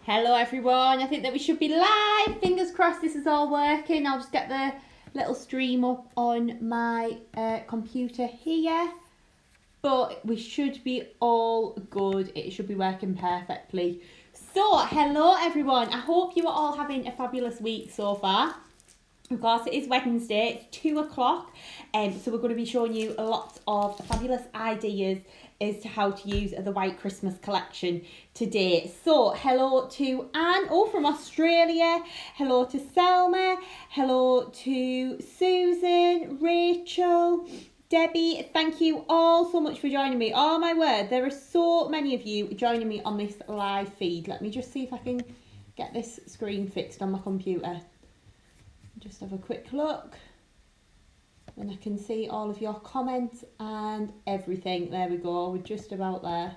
Hello everyone, I think that we should be live. Fingers crossed this is all working. I'll just get the little stream up on my computer here. But we should be all good. It should be working perfectly. So, hello everyone. I hope you are all having a fabulous week so far. Of course, it is Wednesday, it's 2 o'clock, so we're going to be showing you lots of fabulous ideas as to how to use the White Christmas collection today. So, hello to Anne, from Australia, hello to Selma, hello to Susan, Rachel, Debbie. Thank you all so much for joining me. Oh my word, there are so many of you joining me on this live feed. Let me just see if I can get this screen fixed on my computer. Just have a quick look and I can see all of your comments and everything. There we go, we're just about there.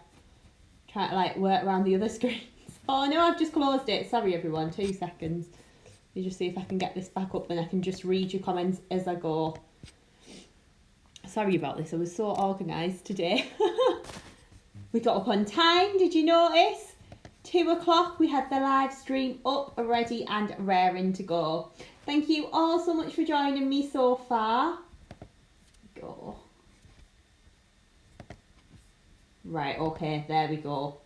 Trying to work around the other screens. Oh no, I've just closed it. Sorry everyone, 2 seconds. Let me just see if I can get this back up and I can just read your comments as I go. Sorry about this, I was so organised today. We got up on time, did you notice? 2 o'clock, we had the live stream up, ready and raring to go. Thank you all so much for joining me so far. Go. Right, okay, there we go.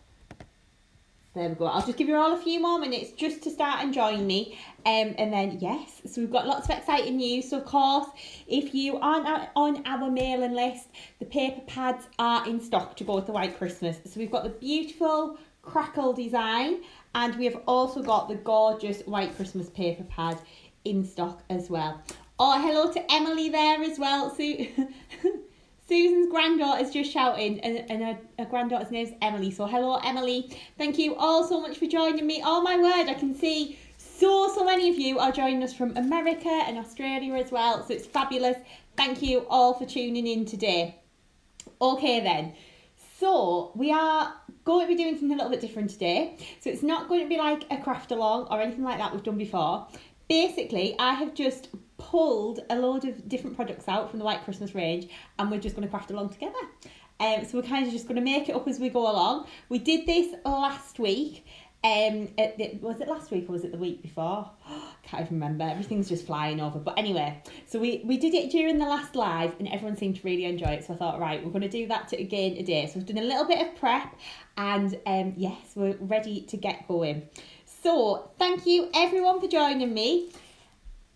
There we go. I'll just give you all a few more minutes just to start and join me. And then, yes, so we've got lots of exciting news. So, of course, if you aren't on our mailing list, the paper pads are in stock to go with the White Christmas. So we've got the beautiful crackle design and we have also got the gorgeous White Christmas paper pad in stock as well. Oh, hello to Emily there as well. Susan's granddaughter's just shouting and her granddaughter's name's Emily. So hello Emily. Thank you all so much for joining me. Oh my word, I can see so many of you are joining us from America and Australia as well. So it's fabulous. Thank you all for tuning in today. Okay then. So we are going to be doing something a little bit different today. So it's not going to be like a craft along or anything like that we've done before. Basically, I have just pulled a load of different products out from the White Christmas range and we're just going to craft along together. So we're kind of just going to make it up as we go along. We did this last week. Was it last week or was it the week before? Can't even remember. Everything's just flying over. But anyway, so we did it during the last live and everyone seemed to really enjoy it. So I thought, right, we're going to do that again today. So we've done a little bit of prep and yes, we're ready to get going. So, thank you everyone for joining me.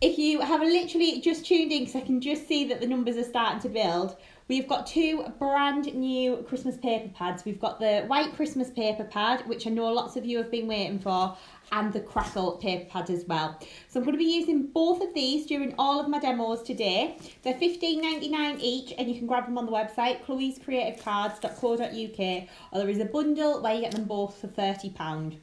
If you have literally just tuned in, because I can just see that the numbers are starting to build, we've got 2 brand new Christmas paper pads. We've got the White Christmas paper pad, which I know lots of you have been waiting for, and the Crackle paper pad as well. So I'm going to be using both of these during all of my demos today. They're $15.99 each, and you can grab them on the website, chloescreativecards.co.uk, or there is a bundle where you get them both for £30.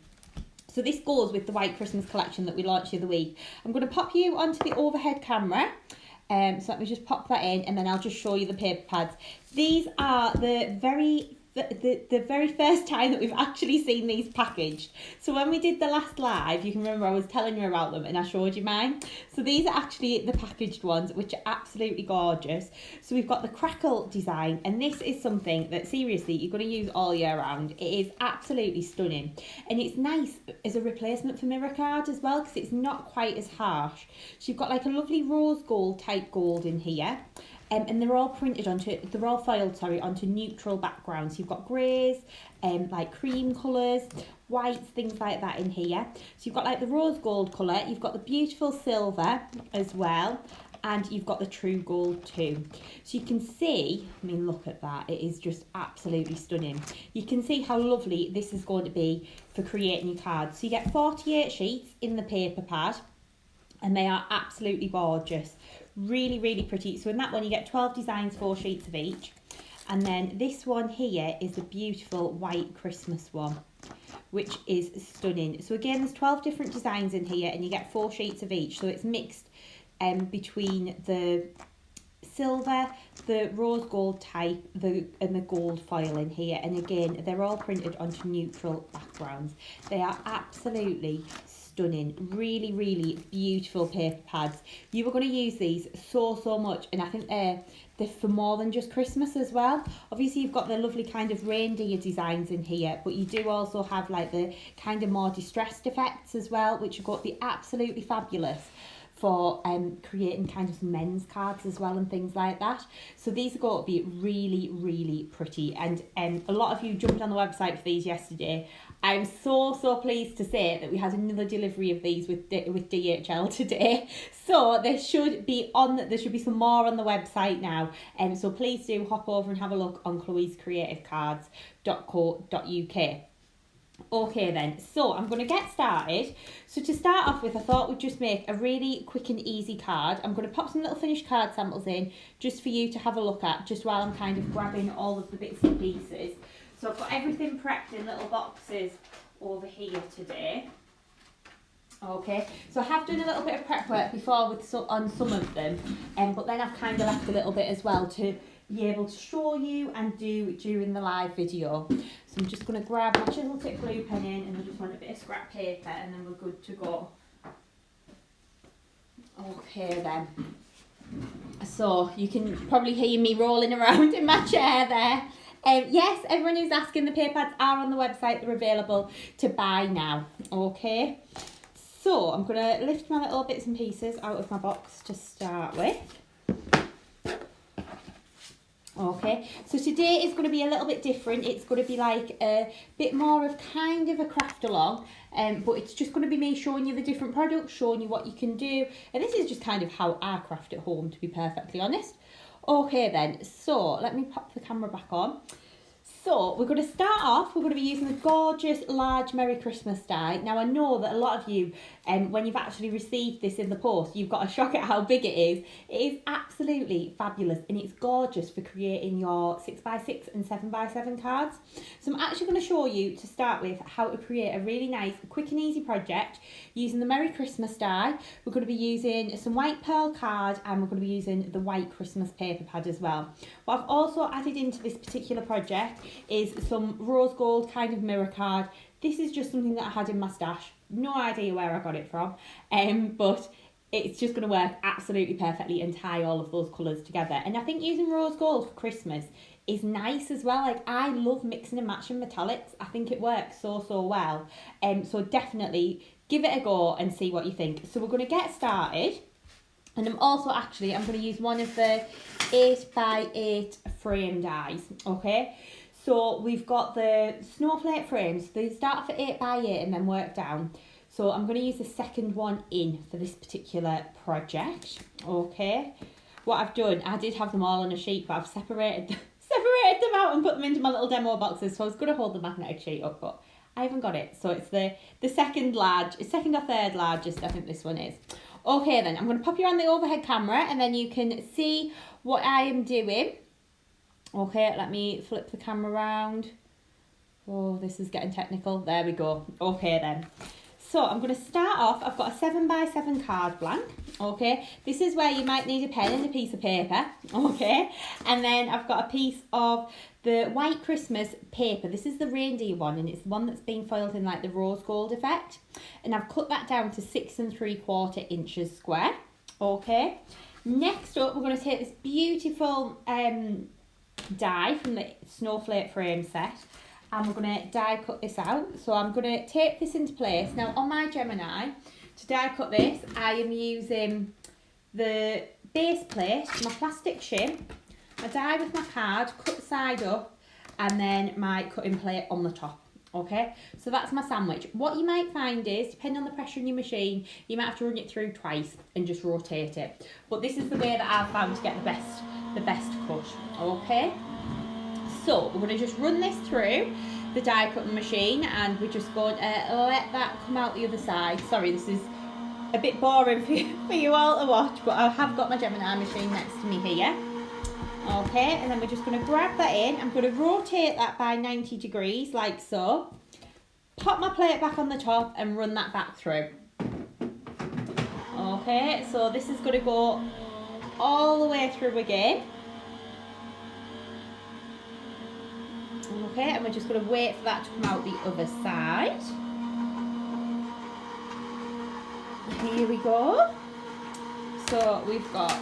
So this goes with the White Christmas collection that we launched the other week. I'm going to pop you onto the overhead camera. So let me just pop that in and then I'll just show you the paper pads. These are the very first time that we've actually seen these packaged. So when we did the last live, you can remember I was telling you about them and I showed you mine. So these are actually the packaged ones, which are absolutely gorgeous. So we've got the Crackle design, and this is something that seriously you're going to use all year round. It is absolutely stunning, and it's nice as a replacement for mirror card as well because it's not quite as harsh. So you've got like a lovely rose gold type gold in here. And they're all printed they're all foiled, onto neutral backgrounds. You've got greys, like cream colours, whites, things like that in here. So you've got like the rose gold colour, you've got the beautiful silver as well, and you've got the true gold too. So you can see, I mean, look at that. It is just absolutely stunning. You can see how lovely this is going to be for creating your cards. So you get 48 sheets in the paper pad, and they are absolutely gorgeous. Really, really pretty. So in that one you get 12 designs, 4 sheets of each. And then this one here is a beautiful White Christmas one, which is stunning. So again, there's 12 different designs in here and you get 4 sheets of each. So it's mixed between the silver, the rose gold type, and the gold foil in here. And again, they're all printed onto neutral backgrounds. They are absolutely stunning. stunning. Really, really beautiful paper pads. You are going to use these so much, and I think they're for more than just Christmas as well. Obviously, you've got the lovely kind of reindeer designs in here, but you do also have like the kind of more distressed effects as well, which are going to be absolutely fabulous for creating kind of some men's cards as well and things like that. So these are going to be really, really pretty, and a lot of you jumped on the website for these yesterday. I'm so pleased to say that we had another delivery of these with DHL today. So there should be some more on the website now. So please do hop over and have a look on chloescreativecards.co.uk. Okay then, so I'm going to get started. So to start off with, I thought we'd just make a really quick and easy card. I'm going to pop some little finished card samples in just for you to have a look at, just while I'm kind of grabbing all of the bits and pieces. So I've got everything prepped in little boxes over here today. Okay, so I have done a little bit of prep work before on some of them, but then I've kind of left a little bit as well to be able to show you and do during the live video. So I'm just going to grab my chisel tip glue pen in, and I just want a bit of scrap paper, and then we're good to go. Okay then. So you can probably hear me rolling around in my chair there. Yes, everyone who's asking, the paper pads are on the website. They're available to buy now. Okay. So I'm going to lift my little bits and pieces out of my box to start with. Okay, so today is going to be a little bit different. It's going to be like a bit more of kind of a craft along, but it's just going to be me showing you the different products, showing you what you can do, and this is just kind of how I craft at home, to be perfectly honest. Okay then, so let me pop the camera back on. So we're going to start off, we're going to be using the gorgeous large Merry Christmas die. Now I know that a lot of you, when you've actually received this in the post, you've got a shock at how big it is. It is absolutely fabulous, and it's gorgeous for creating your 6x6 and 7x7 cards. So I'm actually going to show you to start with how to create a really nice, quick and easy project using the Merry Christmas die. We're going to be using some white pearl card, and we're going to be using the white Christmas paper pad as well. What I've also added into this particular project is some rose gold kind of mirror card. This is just something that I had in my stash. No idea where I got it from, but it's just going to work absolutely perfectly and tie all of those colours together. And I think using rose gold for Christmas is nice as well. Like, I love mixing and matching metallics. I think it works so well. So definitely give it a go and see what you think. So we're going to get started. And I'm going to use one of the 8x8 frame dies, okay? So we've got the Snowflake frames. They start off at 8x8 and then work down. So I'm going to use the second one in for this particular project, okay? What I've done, I did have them all on a sheet, but I've separated them out and put them into my little demo boxes. So I was going to hold the magnetic sheet up, but I haven't got it. So it's the second or third largest, I think this one is. Okay then, I'm going to pop you on the overhead camera and then you can see what I am doing. Okay, let me flip the camera around. Oh, this is getting technical. There we go. Okay then. So I'm going to start off, I've got a 7x7 card blank, okay? This is where you might need a pen and a piece of paper, okay? And then I've got a piece of the white Christmas paper. This is the reindeer one, and it's the one that's been foiled in like the rose gold effect. And I've cut that down to 6 3/4 inches square, okay? Next up, we're going to take this beautiful die from the Snowflake frame set, and we're going to die cut this out. So I'm going to tape this into place. Now on my Gemini, to die cut this, I am using the base plate, my plastic shim, my die with my card, cut the side up, and then my cutting plate on the top. Okay, so that's my sandwich. What you might find is, depending on the pressure in your machine, you might have to run it through twice and just rotate it. But this is the way that I've found to get the best cut. Okay, so we're going to just run this through the die cutting machine, and we're just going to let that come out the other side. Sorry, this is a bit boring for you all to watch, but I have got my Gemini machine next to me here. Okay, and then we're just going to grab that in. I'm going to rotate that by 90 degrees, like so. Pop my plate back on the top and run that back through. Okay, so this is going to go all the way through again. Okay, and we're just going to wait for that to come out the other side. here we go. So we've got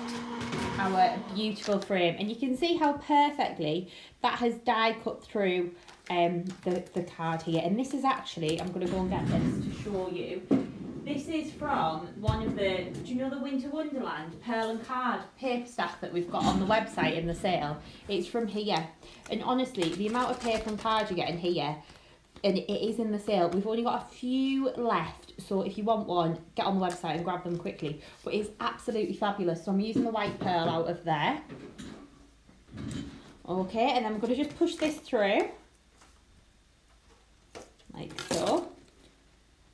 our beautiful frame, and you can see how perfectly that has die cut through the card here. And this is actually, I'm going to go and get this to show you. This is from one of the, do you know the Winter Wonderland Pearl and Card paper stack that we've got on the website in the sale? It's from here. And honestly, the amount of paper and cards you get in here, and it is in the sale. We've only got a few left, so if you want one, get on the website and grab them quickly. But it's absolutely fabulous. So I'm using the white pearl out of there. Okay, and then I'm going to just push this through, like so.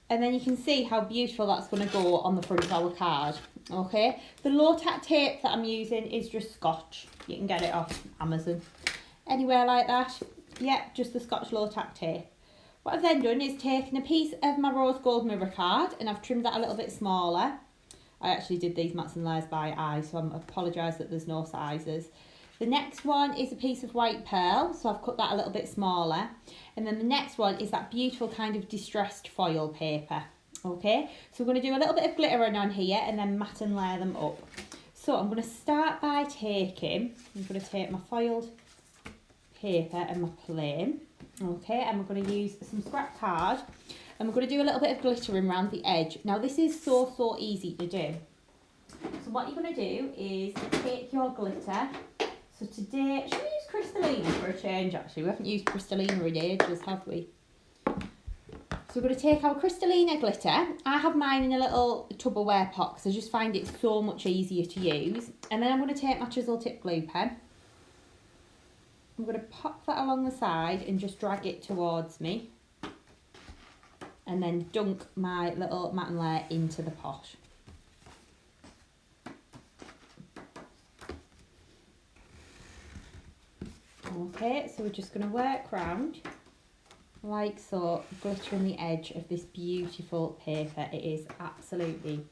And then you can see how beautiful that's going to go on the front of our card. Okay, the low tack tape that I'm using is just Scotch. You can get it off Amazon. Anywhere like that. Yep, just the Scotch low tack tape. What I've then done is taken a piece of my rose gold mirror card and I've trimmed that a little bit smaller. I actually did these mats and layers by eye, so I apologise that there's no sizes. The next one is a piece of white pearl, so I've cut that a little bit smaller. And then the next one is that beautiful kind of distressed foil paper. Okay, so we're going to do a little bit of glitter on here and then mat and layer them up. So I'm going to start by taking, I'm going to take my foiled paper and my plain. Okay, and we're going to use some scrap card and we're going to do a little bit of glittering around the edge. Now this is so easy to do. So what you're going to do is take your glitter. So today, should we use Crystallina for a change actually? We haven't used Crystallina in ages, have we? So we're going to take our Crystallina glitter. I have mine in a little Tupperware pot because I just find it so much easier to use. And then I'm going to take my chisel tip glue pen. I'm going to pop that along the side and just drag it towards me. And then dunk my little mat and layer into the pot. Okay, so we're just going to work round like so, glittering the edge of this beautiful paper. It is absolutely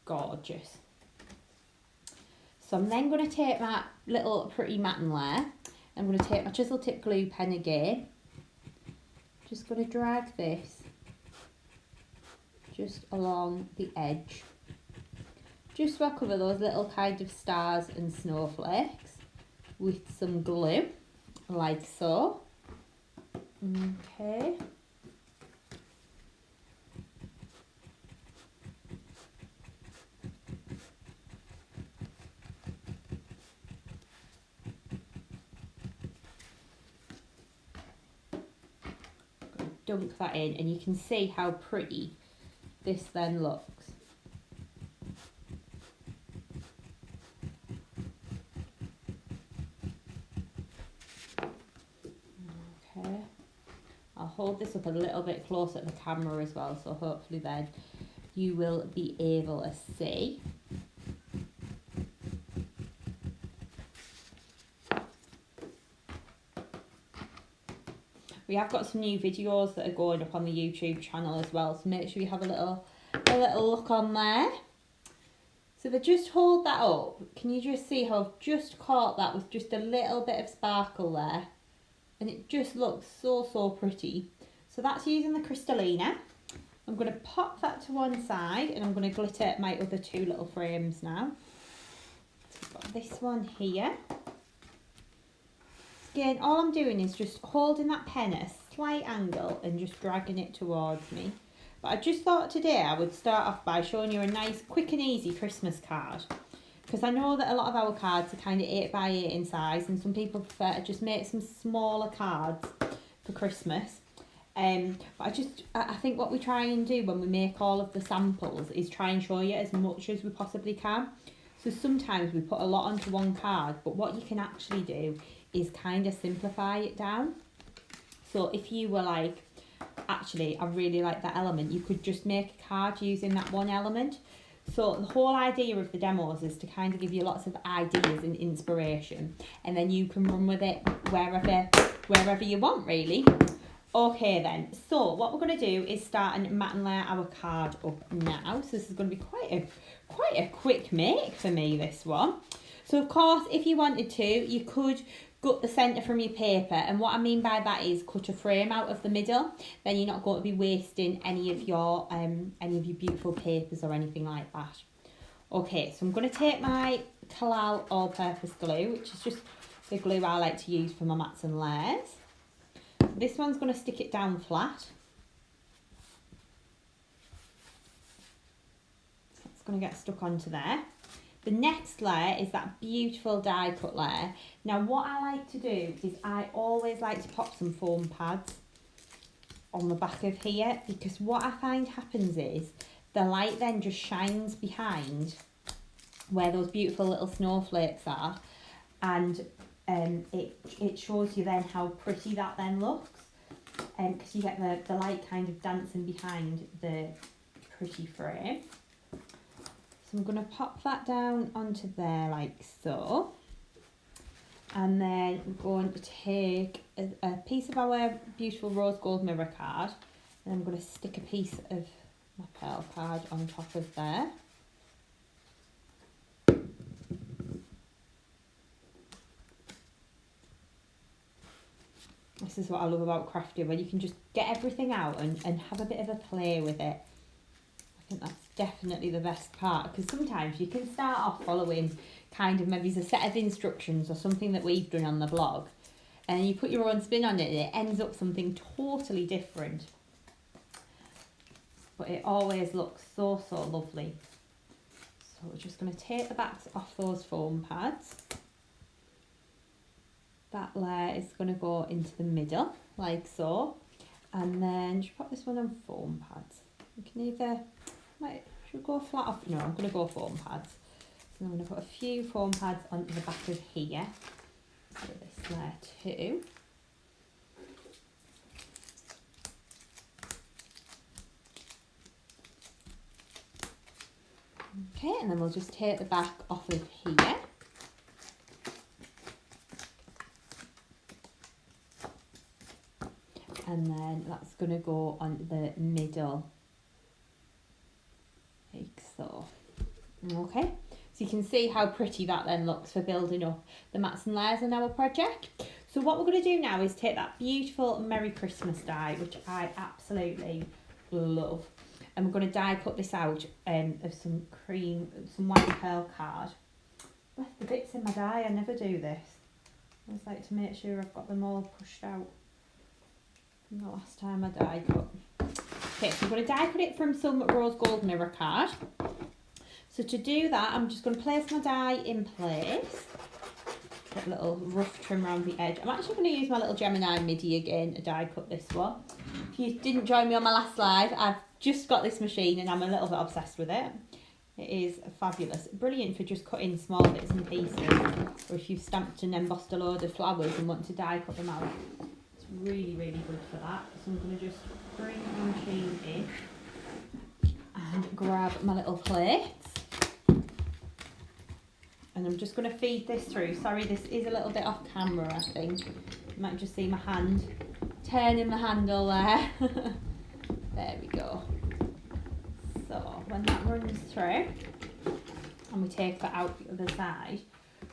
gorgeous. So I'm then going to take my little pretty mat and layer. I'm going to take my chisel tip glue pen again. Just going to drag this just along the edge. Just so I cover those little kind of stars and snowflakes with some glue. Like so. Okay. Dunk that in and you can see how pretty this then looks. I'll hold this up a little bit closer to the camera as well, so hopefully then you will be able to see. We have got some new videos that are going up on the YouTube channel as well, so make sure you have a little look on there. So if I just hold that up, can you just see how I've just caught that with just a little bit of sparkle there? And it just looks so pretty. So that's using the Crystallina. I'm going to pop that to one side and I'm going to glitter my other two little frames now. So I've got this one here. Again, all I'm doing is just holding that pen at a slight angle and just dragging it towards me. But I just thought today I would start off by showing you a nice, quick and easy Christmas card. Because I know that a lot of our cards are kind of 8x8 in size and some people prefer to just make some smaller cards for Christmas. But I think what we try and do when we make all of the samples is try and show you as much as we possibly can. So sometimes we put a lot onto one card, but what you can actually do is kind of simplify it down. So if you were like, actually, I really like that element, you could just make a card using that one element. So the whole idea of the demos is to kind of give you lots of ideas and inspiration, and then you can run with it wherever you want, really. Okay then, so what we're going to do is start and mat and layer our card up now. So this is going to be quite a quick make for me, this one. So of course, if you wanted to, you could gut the centre from your paper, and what I mean by that is cut a frame out of the middle. Then you're not going to be wasting any of your beautiful papers or anything like that. Okay, so I'm going to take my Kalal all-purpose glue, which is just the glue I like to use for my mats and layers. This one's going to stick it down flat. So it's going to get stuck onto there. The next layer is that beautiful die cut layer. Now what I like to do is I always like to pop some foam pads on the back of here, because what I find happens is the light then just shines behind where those beautiful little snowflakes are, and it shows you then how pretty that then looks, because you get the light kind of dancing behind the pretty frame. So I'm going to pop that down onto there like so, and then I'm going to take a piece of our beautiful rose gold mirror card, and I'm going to stick a piece of my pearl card on top of there. This is what I love about crafting, when you can just get everything out and have a bit of a play with it. I think that's definitely the best part, because sometimes you can start off following kind of maybe a set of instructions or something that we've done on the blog, and you put your own spin on it and it ends up something totally different. But it always looks so, so lovely. So we're just going to take the backs off those foam pads. That layer is going to go into the middle, like so. And then just pop this one on foam pads. You can either, should we go flat off? No, I'm going to go foam pads. So I'm going to put a few foam pads onto the back of here. So this layer too. Okay, and then we'll just take the back off of here. And then that's going to go on the middle, like so. Okay, so you can see how pretty that then looks for building up the mats and layers in our project. So what we're going to do now is take that beautiful Merry Christmas die, which I absolutely love, and we're going to die cut this out of some white pearl card. I left the bits in my die, I never do this. I always like to make sure I've got them all pushed out from the last time I die cut. Okay, so I'm going to die cut it from some rose gold mirror card. So to do that, I'm just going to place my die in place. Get a little rough trim around the edge. I'm actually going to use my little Gemini midi again to die cut this one. If you didn't join me on my last live, I've just got this machine and I'm a little bit obsessed with it. It is fabulous. Brilliant for just cutting small bits and pieces. Or if you've stamped and embossed a load of flowers and want to die cut them out. It's really, really good for that. So I'm going to just bring my machine in and grab my little plates. And I'm just going to feed this through. Sorry, this is a little bit off camera, I think. You might just see my hand turning the handle there. There we go. So when that runs through and we take that out the other side,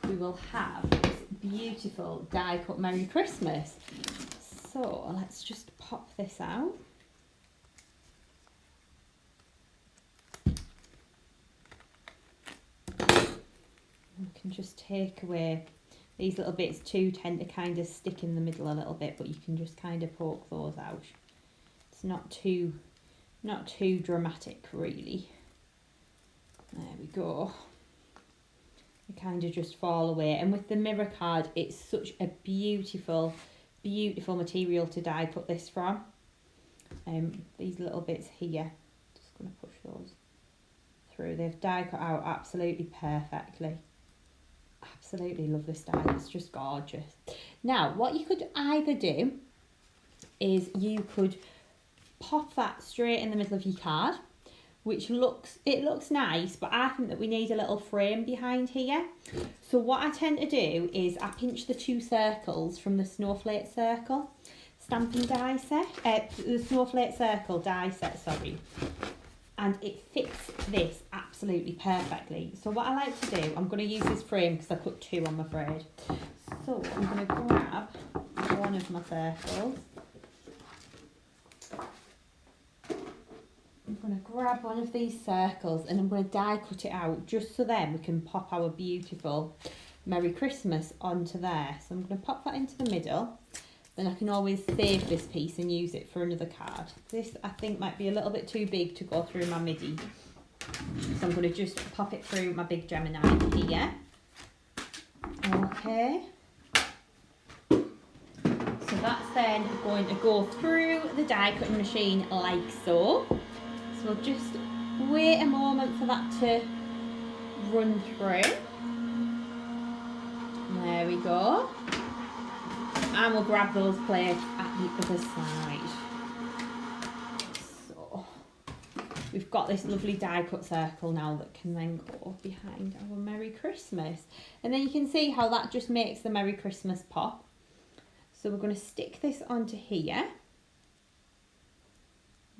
we will have this beautiful die cut Merry Christmas. So let's just pop this out. We can just take away these little bits too, tend to kind of stick in the middle a little bit, but you can just kind of poke those out. It's not too dramatic really. There we go. They kind of just fall away, and with the mirror card it's such a beautiful material to die cut this from. These little bits here, just going to push those through. They've die cut out absolutely perfectly. Absolutely love this die, it's just gorgeous. Now what you could either do is you could pop that straight in the middle of your card, which looks nice, but I think that we need a little frame behind here. So what I tend to do is I pinch the two circles from the Snowflake circle stamping die set, the Snowflake circle die set, sorry. and it fits this absolutely perfectly. So what I like to do, I'm going to use this frame because I put 2, I'm afraid. So I'm going to grab one of my circles. I'm going to grab one of these circles and I'm going to die cut it out just so then we can pop our beautiful Merry Christmas onto there. So I'm going to pop that into the middle. Then I can always save this piece and use it for another card. This I think might be a little bit too big to go through my MIDI. So I'm going to just pop it through my big Gemini here. Okay. So that's then going to go through the die cutting machine like so. So we'll just wait a moment for that to run through. There we go. And we'll grab those plates at the other side. So we've got this lovely die cut circle now that can then go behind our Merry Christmas. And then you can see how that just makes the Merry Christmas pop. So we're going to stick this onto here.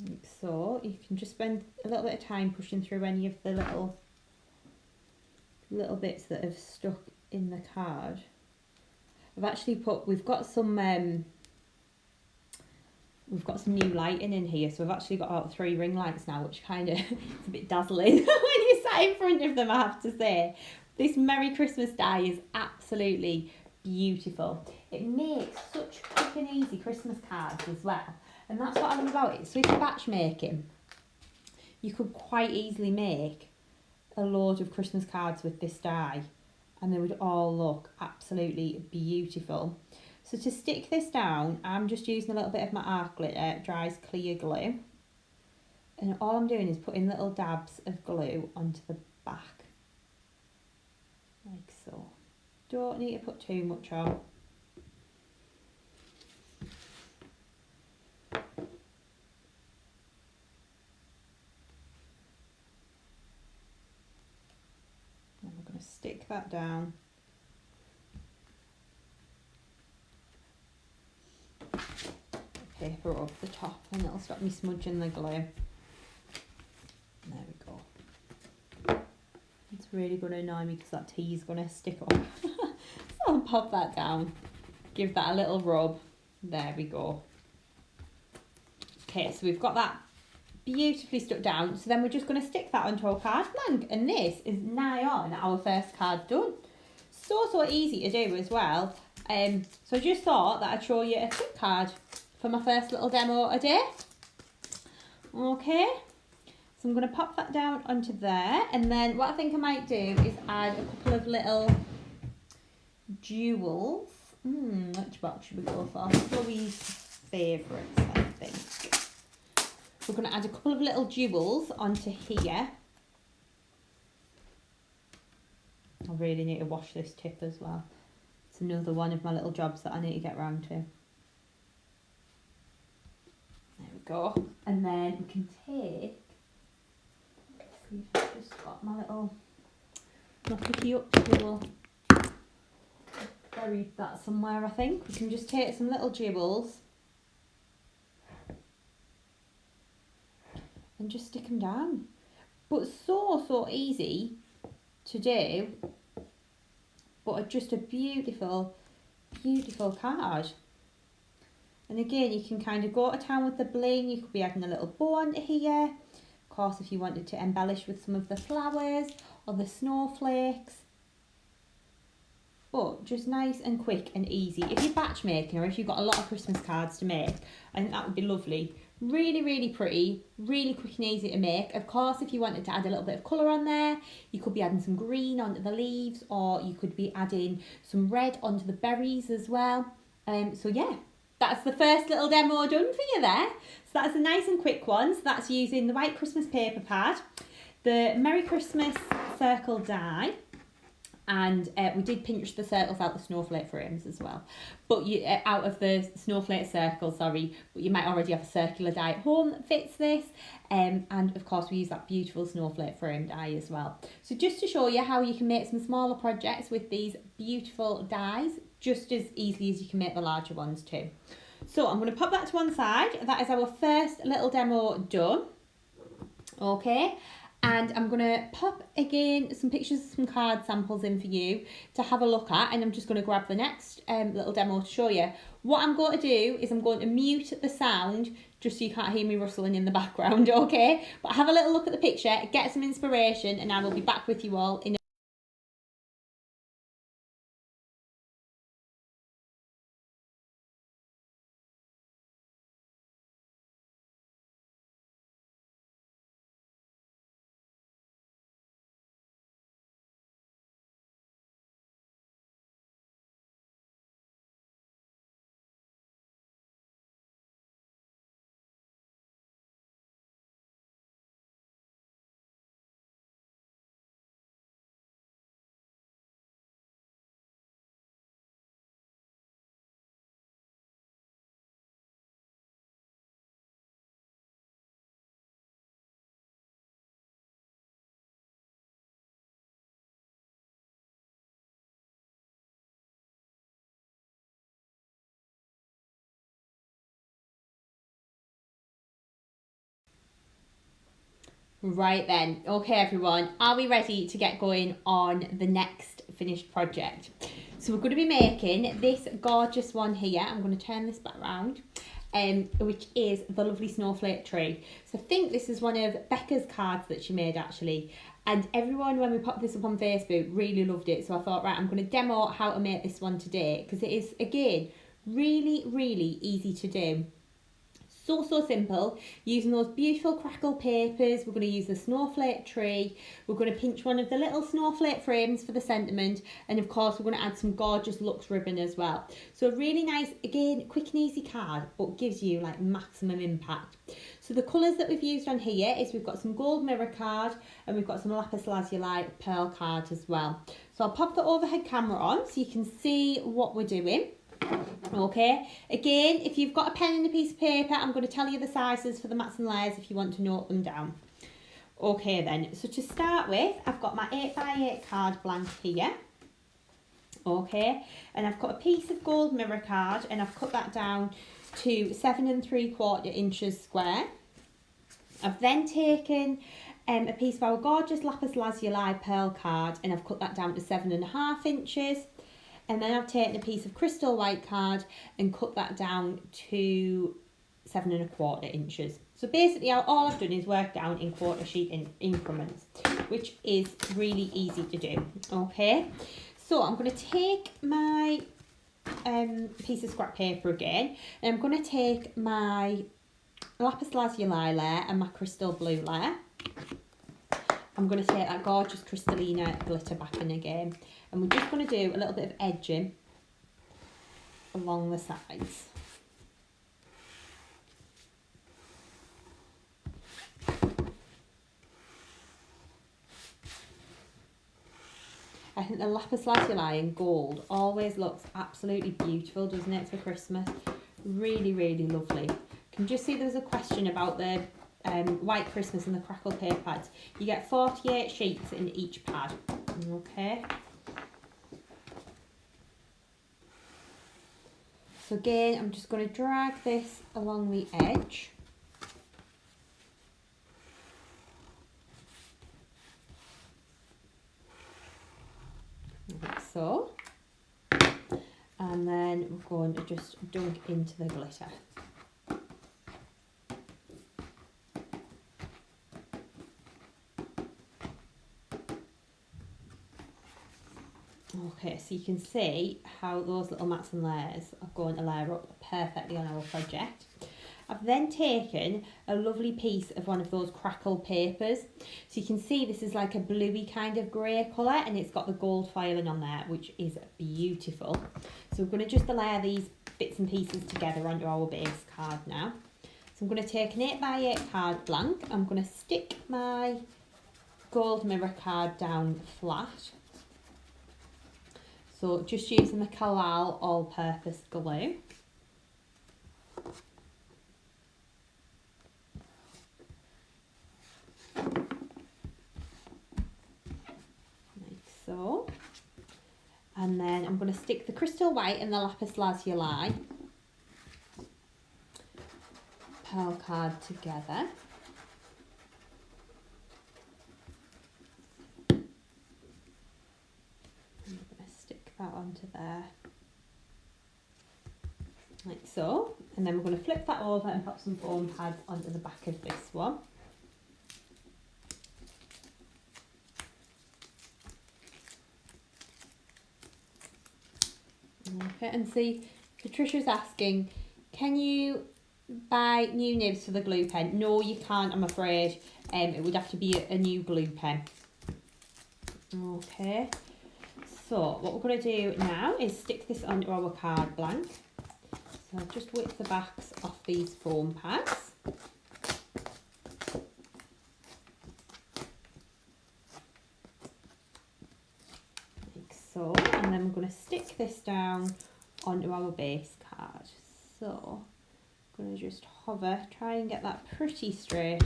Like so. You can just spend a little bit of time pushing through any of the little bits that have stuck in the card. I've actually we've got some new lighting in here, so I've actually got about 3 ring lights now, which kind of it's a bit dazzling when you sat in front of them, I have to say. This Merry Christmas die is absolutely beautiful. It makes such quick and easy Christmas cards as well, and that's what I love about it. So if you're batch making, you could quite easily make a load of Christmas cards with this die, and they would all look absolutely beautiful. So to stick this down, I'm just using a little bit of my art glitter, dries clear glue. And all I'm doing is putting little dabs of glue onto the back. Like so. Don't need to put too much on. Stick that down. Paper over the top and it'll stop me smudging the glue. There we go. It's really going to annoy me because that tea is going to stick up. So I'll pop that down. Give that a little rub. There we go. Okay, so we've got that beautifully stuck down. So then we're just going to stick that onto our card blank, and this is nigh on our first card done. So easy to do as well. So I just thought that I'd show you a quick card for my first little demo today. Okay, so I'm going to pop that down onto there, and then what I think I might do is add a couple of little jewels. Which box should we go for? Chloe's favourites, I think. We're going to add a couple of little jewels onto here. I really need to wash this tip as well. It's another one of my little jobs that I need to get round to. There we go. And then we can take, let's see if I've just got my little, my picky up tool. Buried that somewhere, I think. We can just take some little jewels and just stick them down. But so easy to do, but just a beautiful card. And again, you can kind of go to town with the bling. You could be adding a little bow onto here. Of course, if you wanted to embellish with some of the flowers or the snowflakes. But just nice and quick and easy. If you're batch making or if you've got a lot of Christmas cards to make, I think that would be lovely. Really pretty, really quick and easy to make. Of course, if you wanted to add a little bit of colour on there, you could be adding some green onto the leaves, or you could be adding some red onto the berries as well. So yeah, that's the first little demo done for you there. So that's a nice and quick one. So that's using the white Christmas paper pad, the Merry Christmas circle die, and we did pinch the circles out the snowflake frames as well. But you out of the snowflake circle, sorry, but you might already have a circular die at home that fits this. And of course we use that beautiful snowflake frame die as well. So just to show you how you can make some smaller projects with these beautiful dies, just as easily as you can make the larger ones too. So I'm going to pop that to one side. That is our first little demo done. Okay, and I'm going to pop again some pictures of some card samples in for you to have a look at, and I'm just going to grab the next little demo to show you. What I'm going to do is I'm going to mute the sound just so you can't hear me rustling in the background, okay? But have a little look at the picture, get some inspiration, and I will be back with you all in Right then, okay everyone, are we ready to get going on the next finished project? So we're going to be making this gorgeous one here. I'm going to turn this back around, which is the lovely snowflake tree. So I think this is one of Becca's cards that she made actually, and everyone when we popped this up on Facebook really loved it. So I thought, right, I'm going to demo how to make this one today because it is again really easy to do. So simple, using those beautiful crackle papers. We're going to use the snowflake tree, we're going to pinch one of the little snowflake frames for the sentiment, and of course we're going to add some gorgeous luxe ribbon as well. So a really nice, again, quick and easy card, but gives you like maximum impact. So the colours that we've used on here is we've got some gold mirror card and we've got some lapis lazuli pearl card as well. So I'll pop the overhead camera on so you can see what we're doing. Okay, again, if you've got a pen and a piece of paper, I'm going to tell you the sizes for the mats and layers if you want to note them down. Okay then, so to start with, I've got my 8x8 card blank here. Okay, and I've got a piece of gold mirror card and I've cut that down to 7 3/4 inches square. I've then taken a piece of our gorgeous lapis lazuli pearl card and I've cut that down to 7.5 inches. And then I've taken a piece of crystal white card and cut that down to 7 1/4 inches. So basically all I've done is work down in quarter sheet increments, which is really easy to do. Okay, so I'm going to take my piece of scrap paper again, and I'm going to take my lapis lazuli layer and my crystal blue layer. I'm going to take that gorgeous crystallina glitter back in again, and we're just going to do a little bit of edging along the sides. I think the lapis lazuli in gold always looks absolutely beautiful, doesn't it, for Christmas? Really lovely. You can just see there's a question about the White Christmas and the crackle paper pads. You get 48 sheets in each pad. Okay. So again, I'm just going to drag this along the edge. Like so. And then we're going to just dunk into the glitter. Okay, so you can see how those little mats and layers are going to layer up perfectly on our project. I've then taken a lovely piece of one of those crackle papers. So you can see this is like a bluey kind of grey colour, and it's got the gold filing on there, which is beautiful. So we're going to just layer these bits and pieces together onto our base card now. So I'm going to take an 8x8 card blank. I'm going to stick my gold mirror card down flat. So just using the Kalal all-purpose glue. Like so. And then I'm going to stick the crystal white and the lapis lazuli pearl card together. that onto there. Like so. And then we're going to flip that over and pop some foam pads onto the back of this one. Okay, and see, Patricia's asking, can you buy new nibs for the glue pen? No, you can't, I'm afraid. It would have to be a new glue pen. Okay, so what we're going to do now is stick this onto our card blank. So I've just whipped the backs off these foam pads. Like so, and then we're going to stick this down onto our base card. So I'm going to just hover, try and get that pretty straight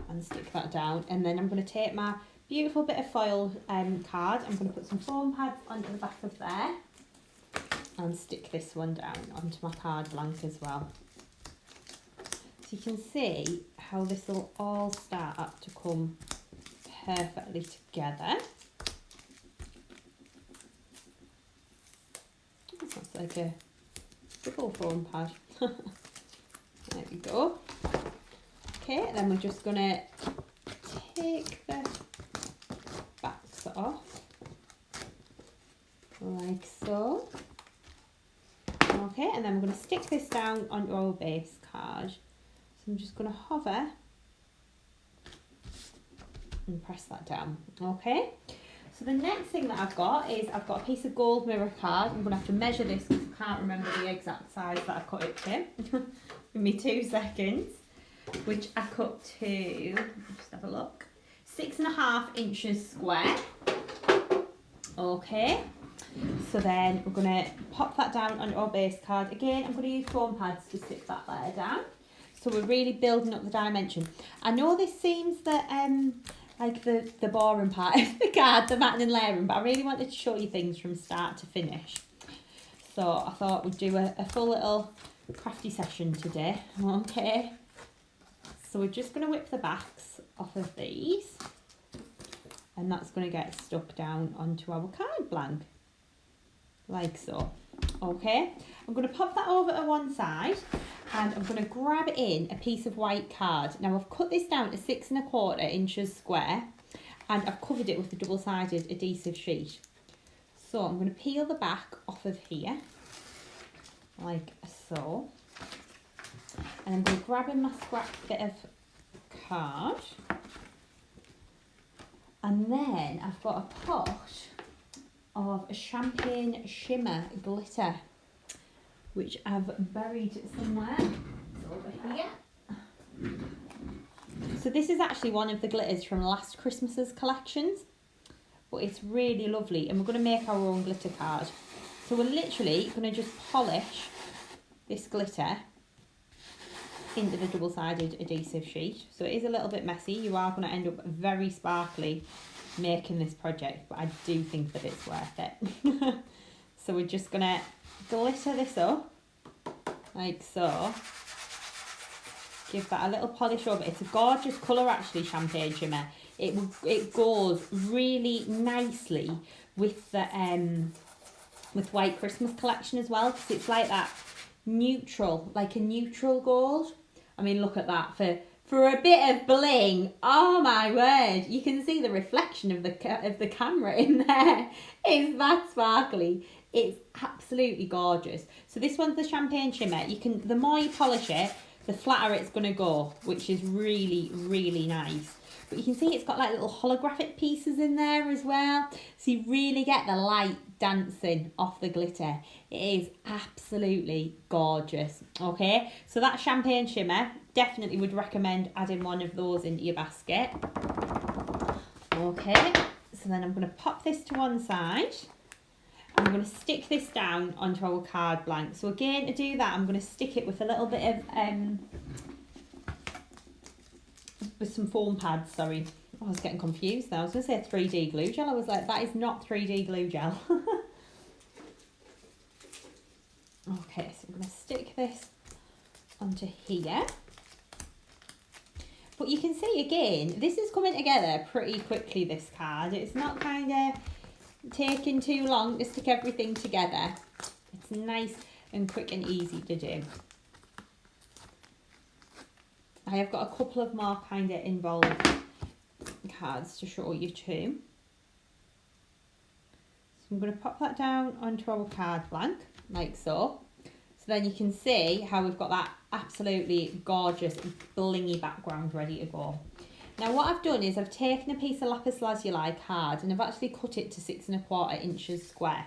and stick that down. And then I'm going to take my beautiful bit of foil card, I'm going to put some foam pads onto the back of there and stick this one down onto my card blank as well. So you can see how this will all start up to come perfectly together. That's like a double foam pad. There we go. Okay, then we're just going to take the backs off like so. Okay, and then we're going to stick this down onto our base card. So I'm just going to hover and press that down. Okay, so the next thing that I've got is I've got a piece of gold mirror card. I'm going to have to measure this because I can't remember the exact size that I cut it to. Give me 2 seconds. Which I cut to, just have a look, 6.5 inches square. Okay, so then we're going to pop that down onto our base card. Again, I'm going to use foam pads to stick that there down. So we're really building up the dimension. I know this seems like the boring part of the card, the matting and layering, but I really wanted to show you things from start to finish. So I thought we'd do a full little crafty session today. Okay. So we're just going to whip the backs off of these and that's going to get stuck down onto our card blank, like so. Okay, I'm going to pop that over to one side and I'm going to grab in a piece of white card. Now I've cut this down to 6.25 inches square and I've covered it with a double-sided adhesive sheet. So I'm going to peel the back off of here, like so. And I'm going to grab in my scrap bit of card. And then I've got a pot of champagne shimmer glitter, which I've buried somewhere. It's over here. So this is actually one of the glitters from last Christmas's collections, but it's really lovely and we're going to make our own glitter card. So we're literally going to just polish this glitter into the double-sided adhesive sheet. So it is a little bit messy. You are going to end up very sparkly making this project, but I do think that it's worth it. So we're just going to glitter this up like so. Give that a little polish over. It's a gorgeous colour actually, champagne shimmer. It goes really nicely with the with White Christmas collection as well, because it's like that neutral, like a neutral gold. I mean, look at that, for a bit of bling. Oh my word, you can see the reflection of the camera in there. It's that sparkly. It's absolutely gorgeous. So this one's the champagne shimmer. The more you polish it, the flatter it's going to go, which is really, really nice. But you can see it's got like little holographic pieces in there as well. So you really get the light dancing off the glitter. It is absolutely gorgeous. Okay, so that champagne shimmer, definitely would recommend adding one of those into your basket. Okay, so then I'm going to pop this to one side. I'm going to stick this down onto our card blank. So again, to do that, I'm going to stick it with a little bit of with some foam pads, sorry. I was getting confused now. I was going to say 3D glue gel. I was like, that is not 3D glue gel. Okay, so I'm going to stick this onto here. But you can see again, this is coming together pretty quickly, this card. It's not kind of taking too long to stick everything together. It's nice and quick and easy to do. I have got a couple of more kind of involved cards to show you too. So I'm going to pop that down onto our card blank, like so. So then you can see how we've got that absolutely gorgeous blingy background ready to go. Now what I've done is I've taken a piece of lapis lazuli card and I've actually cut it to 6 1/4 inches square.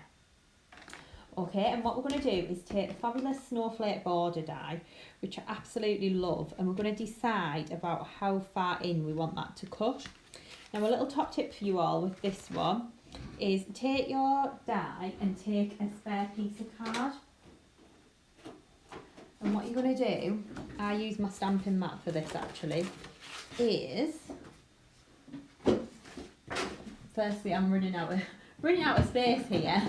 Okay, and what we're going to do is take the fabulous Snowflake border die, which I absolutely love, and we're going to decide about how far in we want that to cut. Now a little top tip for you all with this one is take your die and take a spare piece of card. And what you're going to do, I use my stamping mat for this actually, is, firstly I'm running out of space here.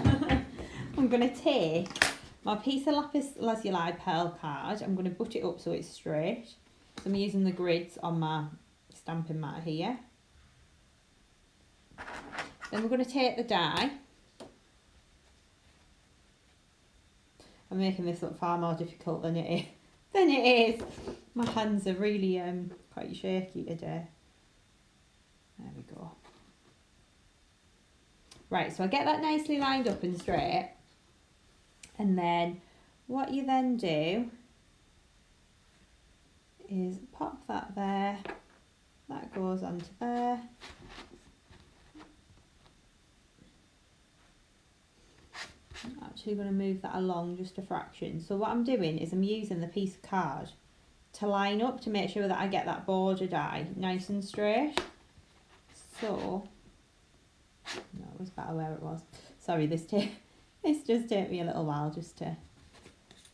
I'm going to take my piece of lapis lazuli pearl card, I'm going to butt it up so it's straight. So I'm using the grids on my stamping mat here. Then we're going to take the die. I'm making this look far more difficult than it is. My hands are really quite shaky today. There we go. Right, so I get that nicely lined up and straight. And then what you then do is pop that there. That goes onto there. I'm actually going to move that along just a fraction. So what I'm doing is I'm using the piece of card to line up to make sure that I get that border die nice and straight. So, no, it was better where it was. Sorry, this just took me a little while just to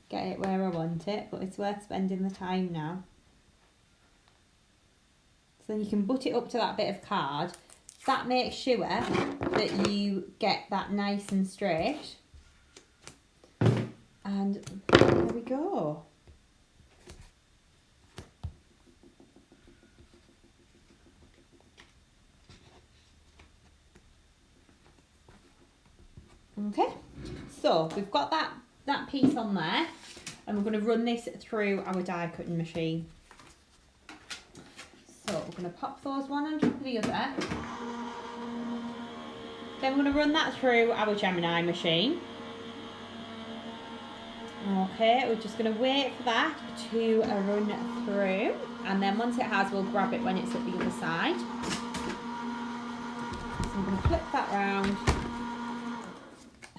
get it where I want it, but it's worth spending the time now. So then you can butt it up to that bit of card. That makes sure that you get that nice and straight. And there we go. Okay, so we've got that piece on there, and we're going to run this through our die cutting machine. So we're going to pop those one on top of the other. Then we're going to run that through our Gemini machine. Okay, we're just going to wait for that to run through, and then once it has, we'll grab it when it's at the other side. So I'm going to flip that round,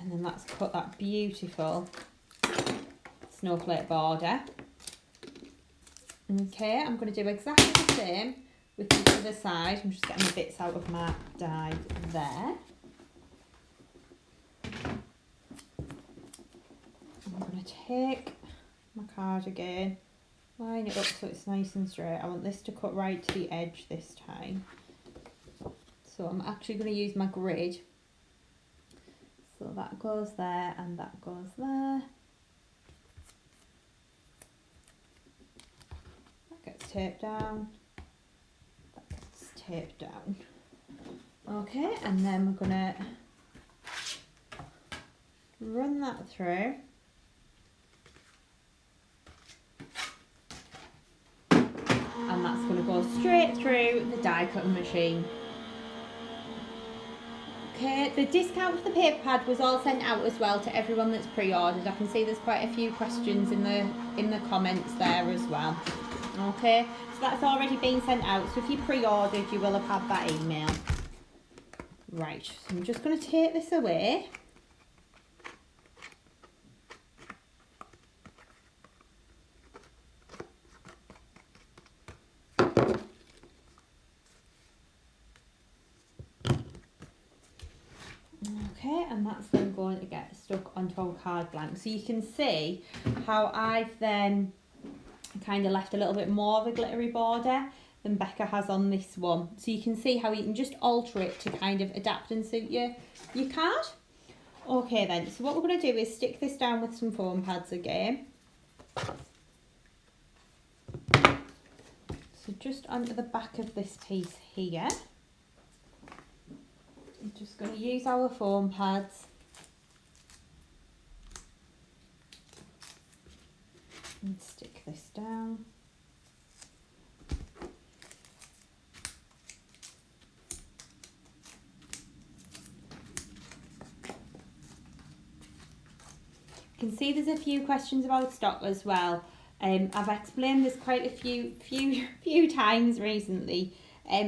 and then that's cut that beautiful snowflake border. Okay, I'm going to do exactly the same with the other side. I'm just getting the bits out of my die there. I'm going to take my card again, line it up so it's nice and straight. I want this to cut right to the edge this time. So I'm actually going to use my grid. So that goes there and that goes there. That gets taped down. That gets taped down. Okay, and then we're going to run that through. And that's going to go straight through the die cutting machine. Okay, the discount for the paper pad was all sent out as well to everyone that's pre-ordered. I can see there's quite a few questions in the comments there as well. Okay, so that's already been sent out. So if you pre-ordered, you will have had that email. Right, so I'm just going to take this away. Okay, and that's then going to get stuck onto our card blank. So you can see how I've then kind of left a little bit more of a glittery border than Becca has on this one. So you can see how you can just alter it to kind of adapt and suit your card. Okay then, so what we're going to do is stick this down with some foam pads again. So just onto the back of this piece here. I'm just going to use our foam pads and stick this down. You can see there's a few questions about stock as well. I've explained this quite a few times recently.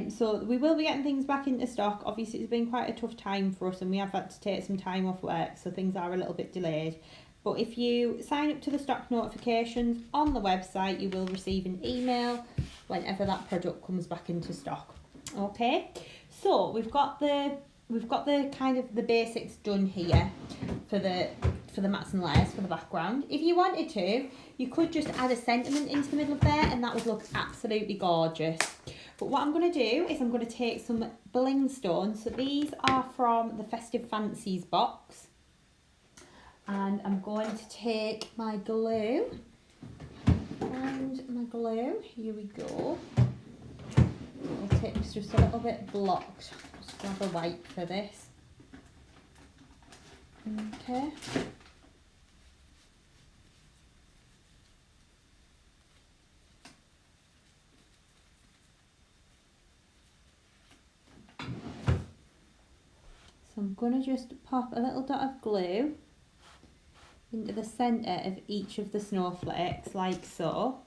So we will be getting things back into stock. Obviously it's been quite a tough time for us and we have had to take some time off work, so things are a little bit delayed. But if you sign up to the stock notifications on the website, you will receive an email whenever that product comes back into stock. Okay, so we've got the kind of the basics done here for the mats and layers for the background. If you wanted to, you could just add a sentiment into the middle of there and that would look absolutely gorgeous. But what I'm going to do is I'm going to take some bling stones. So these are from the Festive Fancies box. And I'm going to take my glue. And my glue, here we go. I'll take this just a little bit blocked. Just grab a wipe for this. Okay. So I'm going to just pop a little dot of glue into the centre of each of the snowflakes, like so.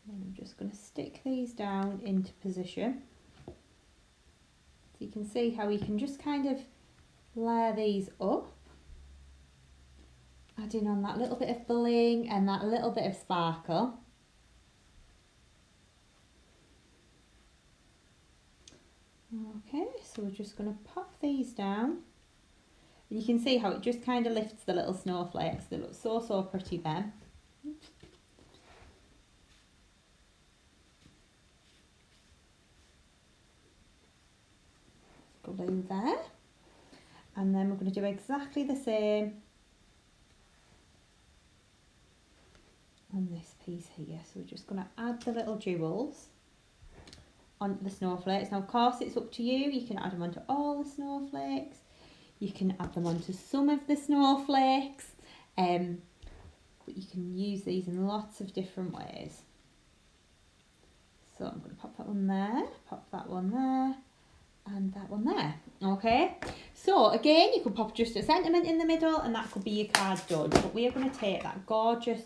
And I'm just going to stick these down into position. So you can see how you can just kind of layer these up, adding on that little bit of bling and that little bit of sparkle. Okay, so we're just going to pop these down. And you can see how it just kind of lifts the little snowflakes. They look so pretty then. Glue there. And then we're going to do exactly the same on this piece here. So we're just going to add the little jewels onto the snowflakes. Now of course it's up to you. You can add them onto all the snowflakes. You can add them onto some of the snowflakes. But you can use these in lots of different ways. So I'm going to pop that one there, pop that one there, and that one there. Okay, so again you could pop just a sentiment in the middle and that could be your card done. But we are going to take that gorgeous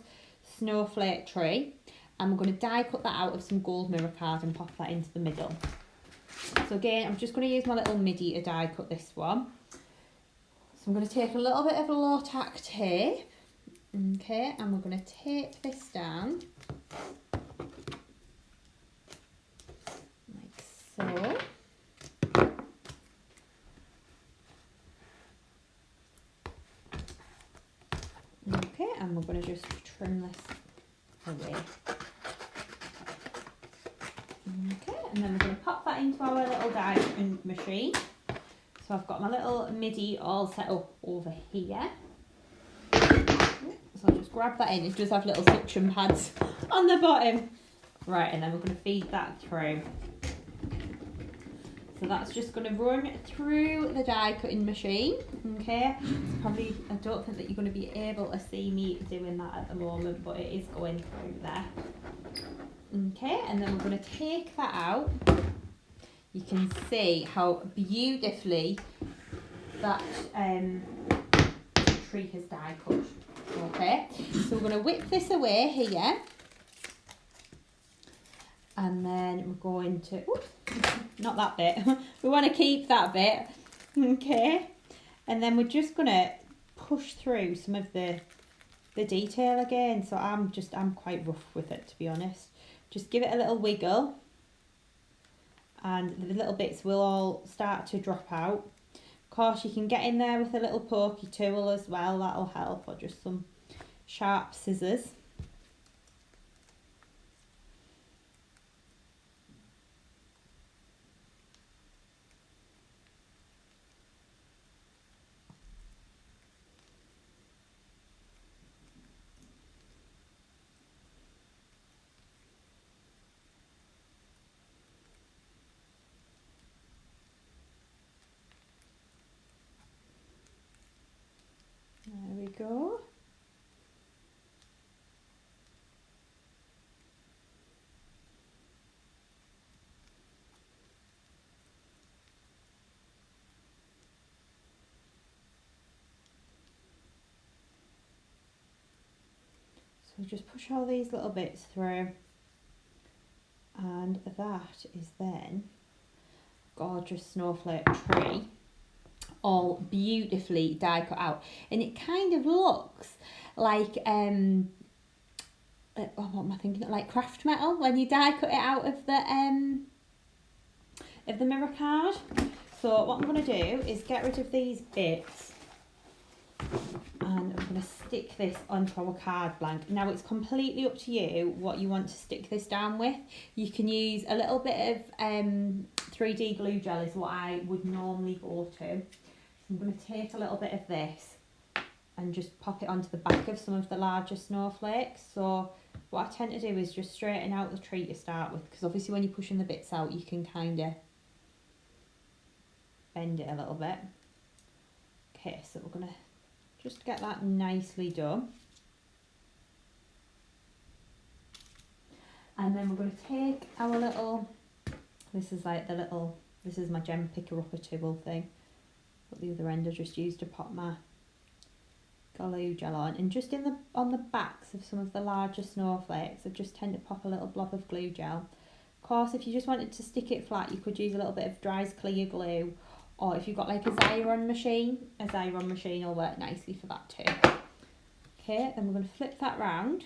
snowflake tree and we're going to die cut that out of some gold mirror card and pop that into the middle. So again, I'm just going to use my little MIDI to die cut this one. So I'm going to take a little bit of low tack tape, okay, and we're going to tape this down like so. Okay, and we're going to just trim this away. Okay, and then we're going to pop that into our little die cutting machine. So I've got my little MIDI all set up over here. So I'll just grab that in. It does have little suction pads on the bottom. Right, and then we're going to feed that through. So that's just going to run through the die cutting machine. Okay, probably I don't think that you're going to be able to see me doing that at the moment, but it is going through there. Okay, and then we're going to take that out. You can see how beautifully that tree has die cut. Okay, so we're going to whip this away here. And then we're going to, oops, not that bit, we want to keep that bit, okay. And then we're just going to push through some of the detail again. So I'm quite rough with it, to be honest. Just give it a little wiggle and the little bits will all start to drop out. Of course, you can get in there with a little pokey tool as well, that'll help, or just some sharp scissors. go. So just push all these little bits through, and that is then gorgeous snowflake tree, all beautifully die cut out, and it kind of looks like what am I thinking? Like craft metal when you die cut it out of the mirror card. So what I'm going to do is get rid of these bits, and I'm going to stick this onto our card blank. Now it's completely up to you what you want to stick this down with. You can use a little bit of 3D glue gel is what I would normally go to. So I'm going to take a little bit of this and just pop it onto the back of some of the larger snowflakes. So what I tend to do is just straighten out the tree to start with, because obviously when you're pushing the bits out you can kind of bend it a little bit. Okay, so we're going to just get that nicely done. And then we're going to take our little, this is my gem picker upper tibble thing. But the other end I just used to pop my glue gel on. And just on the backs of some of the larger snowflakes, I just tend to pop a little blob of glue gel. Of course, if you just wanted to stick it flat, you could use a little bit of dry clear glue. Or if you've got like a Xyron machine will work nicely for that too. Okay, then we're going to flip that round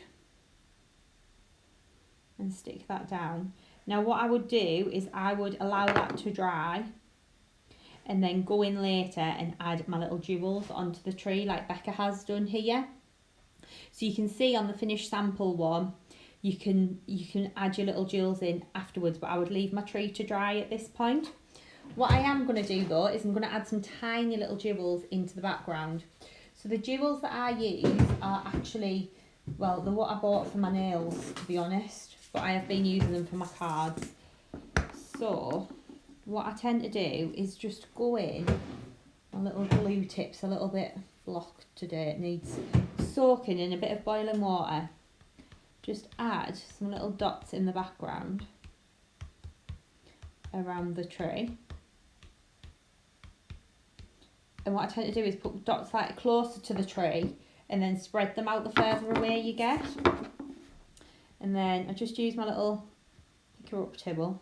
and stick that down. Now what I would do is I would allow that to dry and then go in later and add my little jewels onto the tree like Becca has done here. So you can see on the finished sample one, you can add your little jewels in afterwards, but I would leave my tree to dry at this point. What I am going to do though is I'm going to add some tiny little jewels into the background. So the jewels that I use are actually, well, they're what I bought for my nails, to be honest, but I have been using them for my cards. So what I tend to do is just go in, my little glue tip's a little bit blocked today, it needs soaking in a bit of boiling water. Just add some little dots in the background around the tree. And what I tend to do is put dots slightly closer to the tree and then spread them out the further away you get. And then I just use my little picker up tibble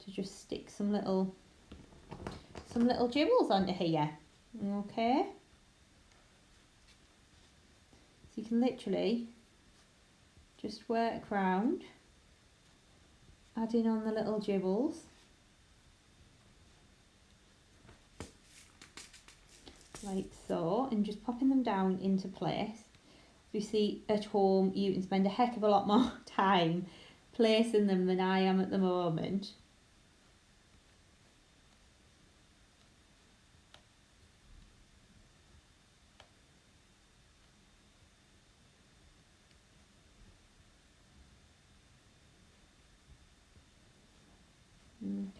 to just stick some little jewels onto here. Okay. So you can literally just work round, adding on the little jewels. Like so, and just popping them down into place. You see, at home you can spend a heck of a lot more time placing them than I am at the moment.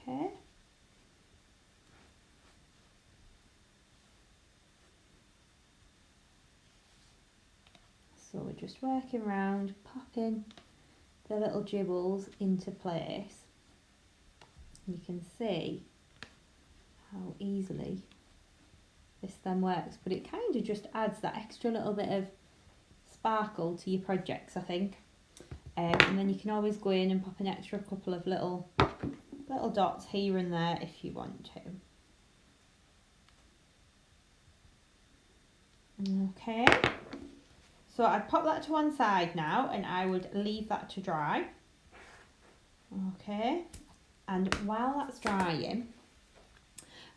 Okay. So we're just working around, popping the little jewels into place. You can see how easily this then works, but it kind of just adds that extra little bit of sparkle to your projects, I think. And then you can always go in and pop an extra couple of little dots here and there if you want to. Okay. So I'd pop that to one side now and I would leave that to dry. Okay, and while that's drying,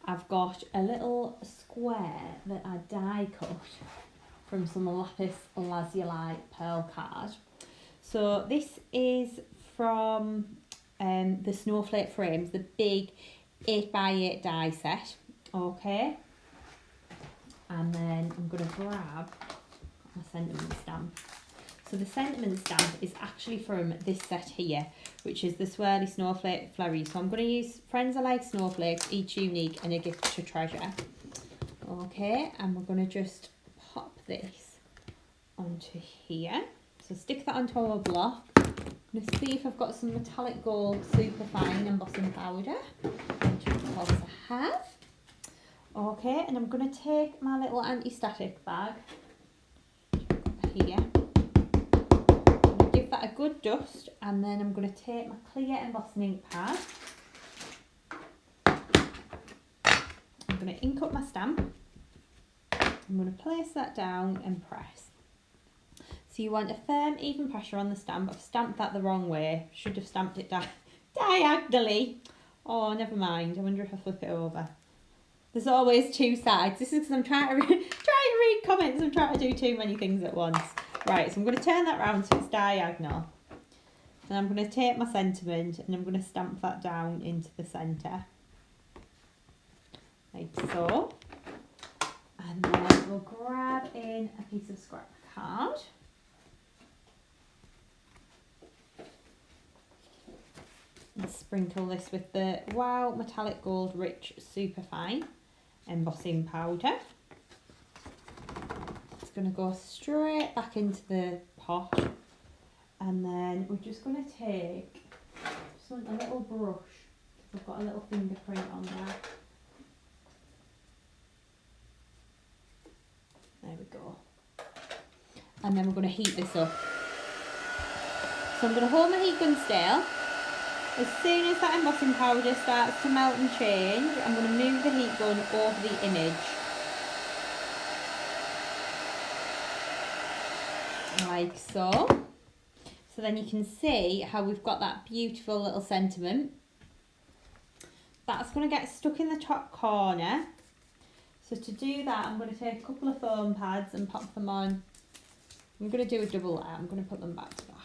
I've got a little square that I die cut from some lapis lazuli pearl card. So this is from the Snowflake frames, the big 8x8 die set. Okay, and then I'm going to grab my sentiment stamp. So the sentiment stamp is actually from this set here, which is the Swirly Snowflake Flurry. So I'm going to use Friends Are Like Snowflakes, each unique and a gift to treasure. Okay, and we're going to just pop this onto here. So stick that onto our block. I'm going to see if I've got some metallic gold super fine embossing powder, which of course I have. Okay, and I'm going to take my little anti-static bag here. I'm going to give that a good dust, and then I'm going to take my clear embossing ink pad. I'm going to ink up my stamp. I'm going to place that down and press. So you want a firm, even pressure on the stamp. I've stamped that the wrong way. Should have stamped it diagonally. Oh, never mind. I wonder if I flip it over. There's always two sides. This is because I'm trying to read comments. I'm trying to do too many things at once. Right, so I'm going to turn that round so it's diagonal. And I'm going to take my sentiment and I'm going to stamp that down into the centre. Like so. And then we'll grab in a piece of scrap card. And sprinkle this with the Wow Metallic Gold Rich Superfine embossing powder. It's going to go straight back into the pot, and then we're just going to take a little brush. I've got a little fingerprint on there. There we go. And then we're going to heat this up. So I'm going to hold my heat gun still. As soon as that embossing powder starts to melt and change, I'm going to move the heat gun over the image. Like so. So then you can see how we've got that beautiful little sentiment. That's going to get stuck in the top corner. So to do that, I'm going to take a couple of foam pads and pop them on. I'm going to do a double layer. I'm going to put them back to back.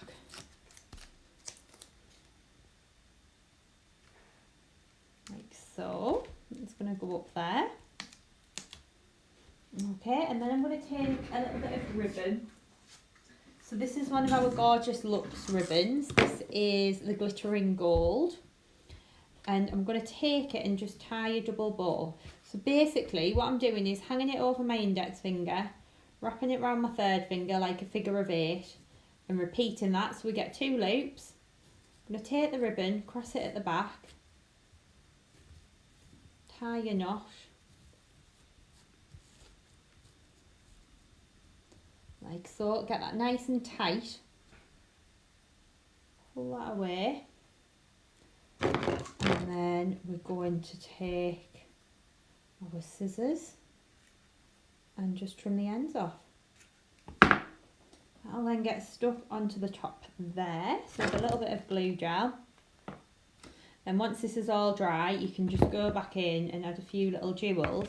Like so. It's going to go up there. Okay, and then I'm going to take a little bit of ribbon. So this is one of our Gorgeous Luxe ribbons. This is the glittering gold. And I'm going to take it and just tie a double bow. So basically what I'm doing is hanging it over my index finger, wrapping it around my third finger like a figure of 8, and repeating that so we get 2 loops. I'm going to take the ribbon, cross it at the back, tie a knot, like so, get that nice and tight, pull that away, and then we're going to take our scissors and just trim the ends off. That'll then get stuck onto the top there, so with a little bit of glue gel. And once this is all dry, you can just go back in and add a few little jewels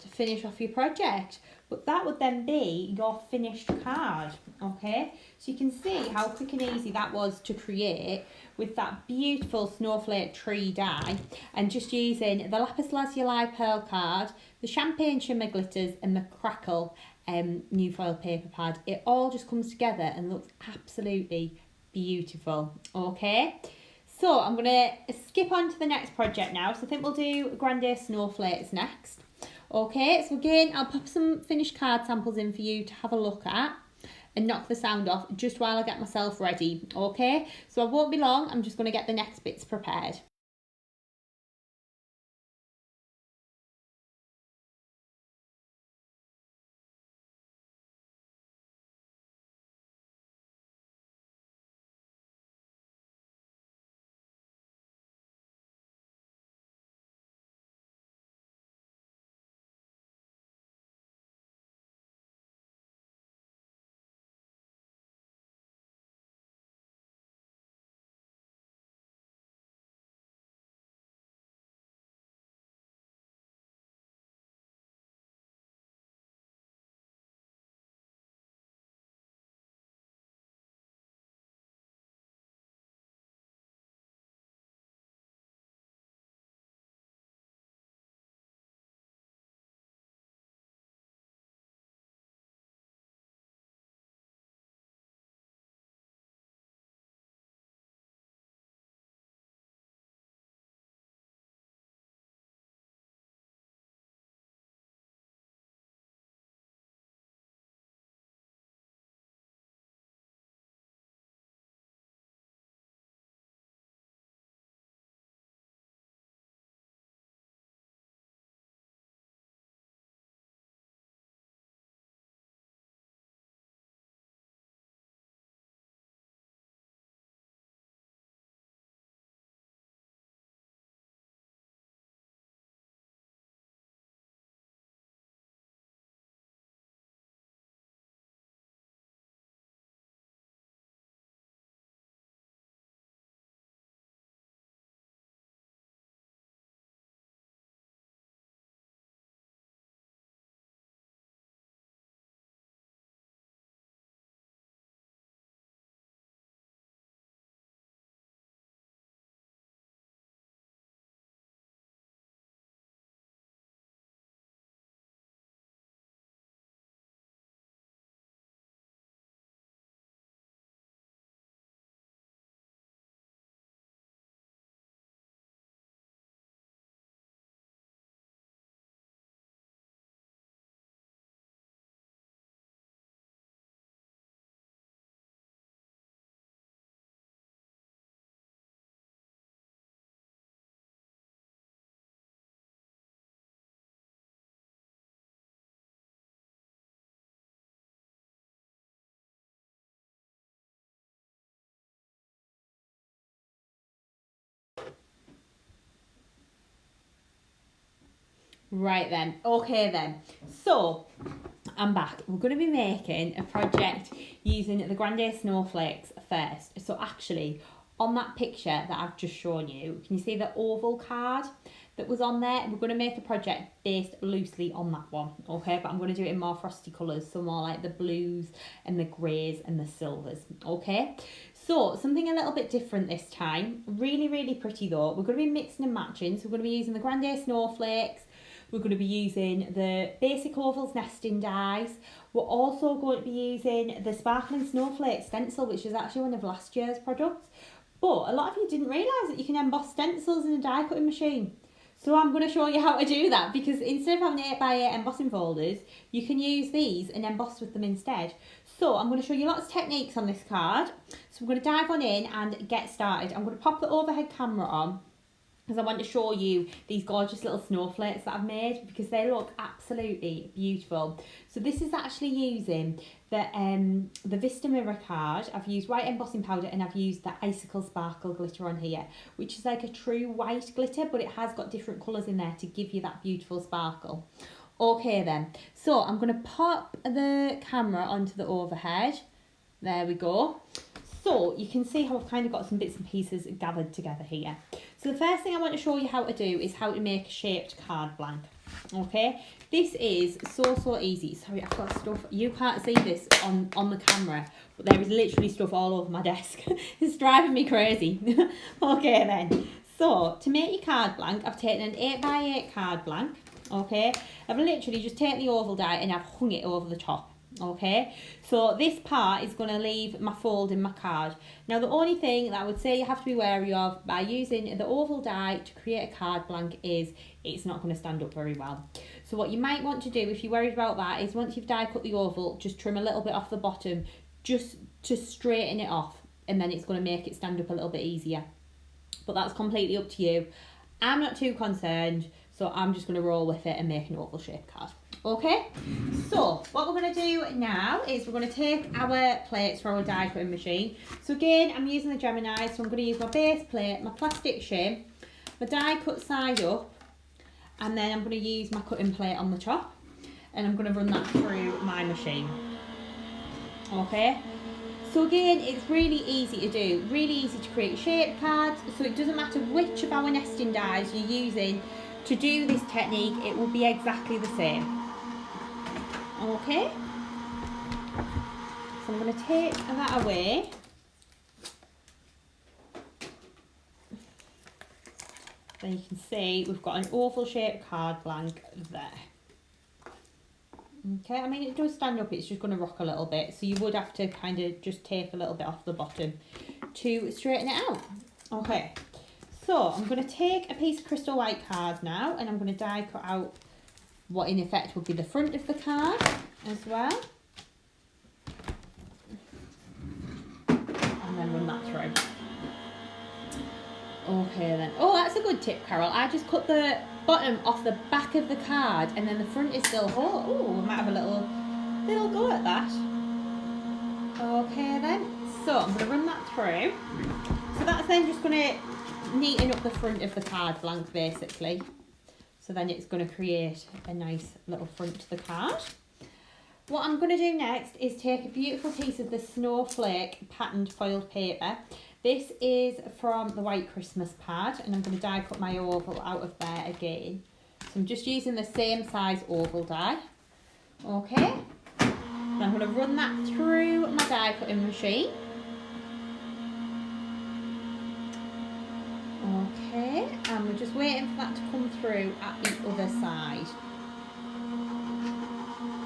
to finish off your project. But that would then be your finished card, okay? So you can see how quick and easy that was to create with that beautiful snowflake tree die, and just using the lapis lazuli pearl card, the champagne shimmer glitters and the crackle new foil paper pad. It all just comes together and looks absolutely beautiful, okay? So I'm going to skip on to the next project now. So I think we'll do Grande snowflakes next. Okay, so again, I'll pop some finished card samples in for you to have a look at and knock the sound off just while I get myself ready. Okay, so I won't be long. I'm just going to get the next bits prepared. Right then, okay then. So, I'm back. We're going to be making a project using the Grande snowflakes first. So actually, on that picture that I've just shown you, can you see the oval card that was on there? We're going to make a project based loosely on that one, okay? But I'm going to do it in more frosty colours, so more like the blues and the greys and the silvers, okay? So, something a little bit different this time. Really, really pretty though. We're going to be mixing and matching. So we're going to be using the Grande snowflakes. We're going to be using the basic ovals nesting dies. We're also going to be using the sparkling snowflake stencil, which is actually one of last year's products. But a lot of you didn't realise that you can emboss stencils in a die cutting machine. So I'm going to show you how to do that, because instead of having 8x8 embossing folders, you can use these and emboss with them instead. So I'm going to show you lots of techniques on this card. So we're going to dive on in and get started. I'm going to pop the overhead camera on, because I want to show you these gorgeous little snowflakes that I've made, because they look absolutely beautiful. So this is actually using the Vista Mirror card. I've used white embossing powder and I've used the Icicle Sparkle glitter on here, which is like a true white glitter, but it has got different colours in there to give you that beautiful sparkle. Okay then, so I'm going to pop the camera onto the overhead. There we go. So you can see how I've kind of got some bits and pieces gathered together here. So the first thing I want to show you how to do is how to make a shaped card blank. Okay, this is so easy. Sorry, I've got stuff. You can't see this on the camera, but there is literally stuff all over my desk. It's driving me crazy. Okay then. So to make your card blank, I've taken an 8x8 card blank. Okay, I've literally just taken the oval die and I've hung it over the top. Okay, so this part is going to leave my fold in my card. Now the only thing that I would say you have to be wary of by using the oval die to create a card blank is it's not going to stand up very well. So what you might want to do if you're worried about that is, once you've die cut the oval, just trim a little bit off the bottom just to straighten it off, and then it's going to make it stand up a little bit easier. But that's completely up to you. I'm not too concerned, so I'm just going to roll with it and make an oval shaped card. Okay, so what we're going to do now is we're going to take our plates for our die cutting machine. So again, I'm using the Gemini, so I'm going to use my base plate, my plastic shim, my die cut side up, and then I'm going to use my cutting plate on the top, and I'm going to run that through my machine. Okay, so again, it's really easy to do, really easy to create shaped cards, so it doesn't matter which of our nesting dies you're using to do this technique, it will be exactly the same. Okay, so I'm going to take that away. Then you can see we've got an oval shaped card blank there. Okay, I mean it does stand up, it's just going to rock a little bit, so you would have to kind of just take a little bit off the bottom to straighten it out. Okay, so I'm going to take a piece of crystal white card now, and I'm going to die cut out what in effect would be the front of the card as well, and then run that through. Okay then. Oh, that's a good tip, Carol. I just cut the bottom off the back of the card, and then the front is still whole. Oh, we might have a little go at that. Okay then. So I'm going to run that through. So that's then just going to neaten up the front of the card blank basically. So then it's going to create a nice little front to the card. What I'm going to do next is take a beautiful piece of the Snowflake patterned foiled paper. This is from the White Christmas pad, and I'm going to die cut my oval out of there again. So I'm just using the same size oval die. Okay. And I'm going to run that through my die cutting machine. Okay, and we're just waiting for that to come through at the other side.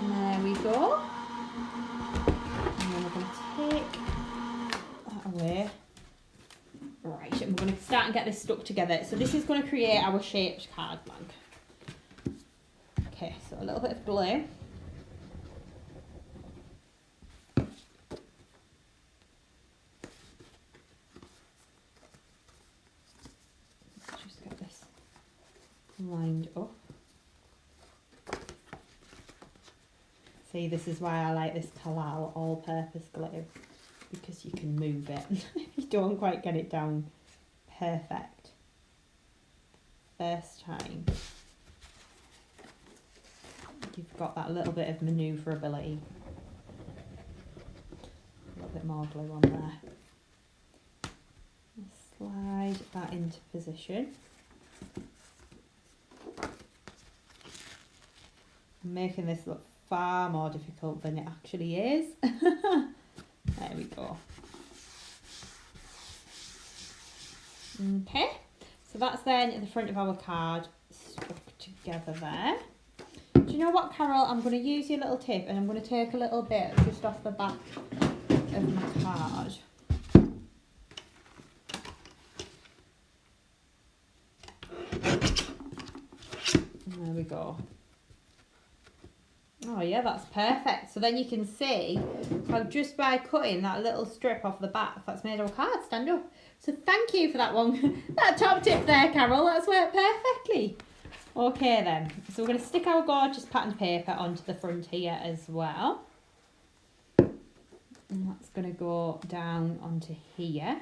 There we go. And then we're going to take that away. Right, and we're going to start and get this stuck together. So this is going to create our shaped card blank. Okay, so a little bit of glue. Lined up. See, this is why I like this Kalal all-purpose glue, because you can move it if you don't quite get it down perfect first time. you've got that little bit of manoeuvrability. A little bit more glue on there. Slide that into position. I'm making this look far more difficult than it actually is. There we go. Okay, so that's then at the front of our card stuck together there. Do you know what, Carol? I'm going to use your little tip and I'm going to take a little bit just off the back of my card. There we go. Oh yeah, that's perfect. So then you can see how just by cutting that little strip off the back, that's made our card stand up. So thank you for that one, that top tip there, Carol. That's worked perfectly. Okay then, so we're going to stick our gorgeous patterned paper onto the front here as well. And that's going to go down onto here.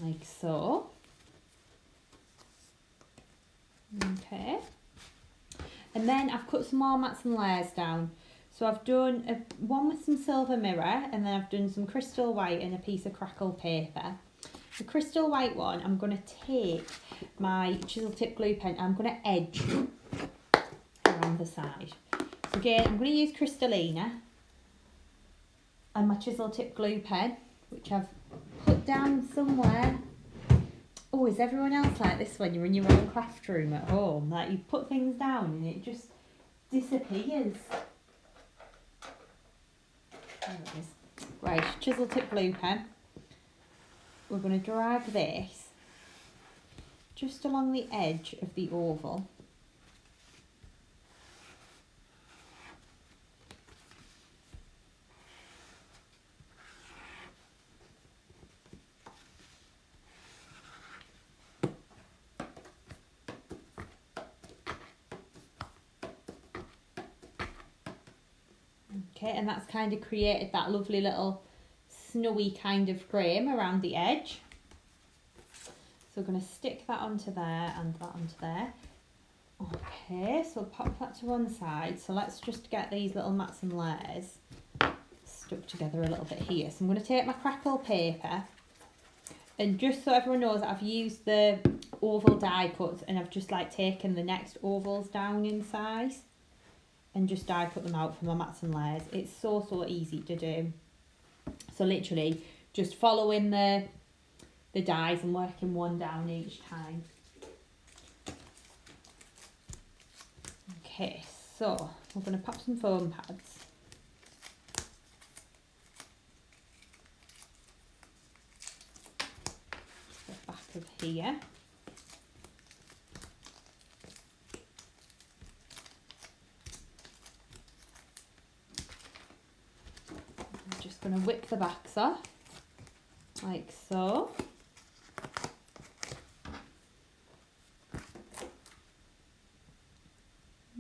Like so. Okay. And then I've cut some more mats and layers down. So I've done one with some silver mirror, and then I've done some crystal white and a piece of crackle paper. The crystal white one, I'm going to take my chisel tip glue pen and I'm going to edge around the side. So again, I'm going to use Crystallina and my chisel tip glue pen, which I've put down somewhere. Oh, is everyone else like this when you're in your own craft room at home? Like you put things down and it just disappears. There it is. Right, chisel tip glue pen. We're going to drag this just along the edge of the oval. Okay, and that's kind of created that lovely little snowy kind of frame around the edge. So we're going to stick that onto there and that onto there. Okay, so pop that to one side. So let's just get these little mats and layers stuck together a little bit here. So I'm going to take my crackle paper, and just so everyone knows, I've used the oval die cuts and I've just like taken the next ovals down in size and just die cut them out for my mats and layers. It's so easy to do. So literally just following the dies and working one down each time. Okay, so we're going to pop some foam pads. The back of here. I'm just going to whip the backs off, like so.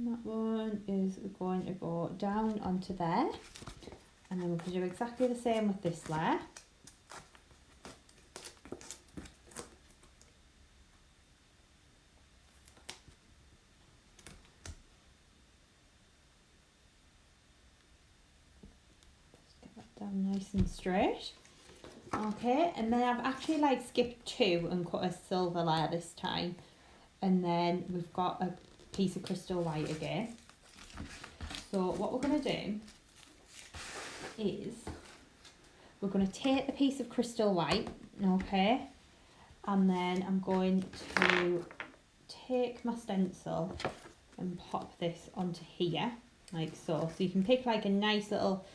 That one is going to go down onto there, and then we can do exactly the same with this layer. Just get that down nice and straight. Okay, and then I've actually like skipped two and cut a silver layer this time, and then we've got a piece of crystal white again. So what we're going to do is we're going to take the piece of crystal white, okay, and then I'm going to take my stencil and pop this onto here like so. So you can pick like a nice little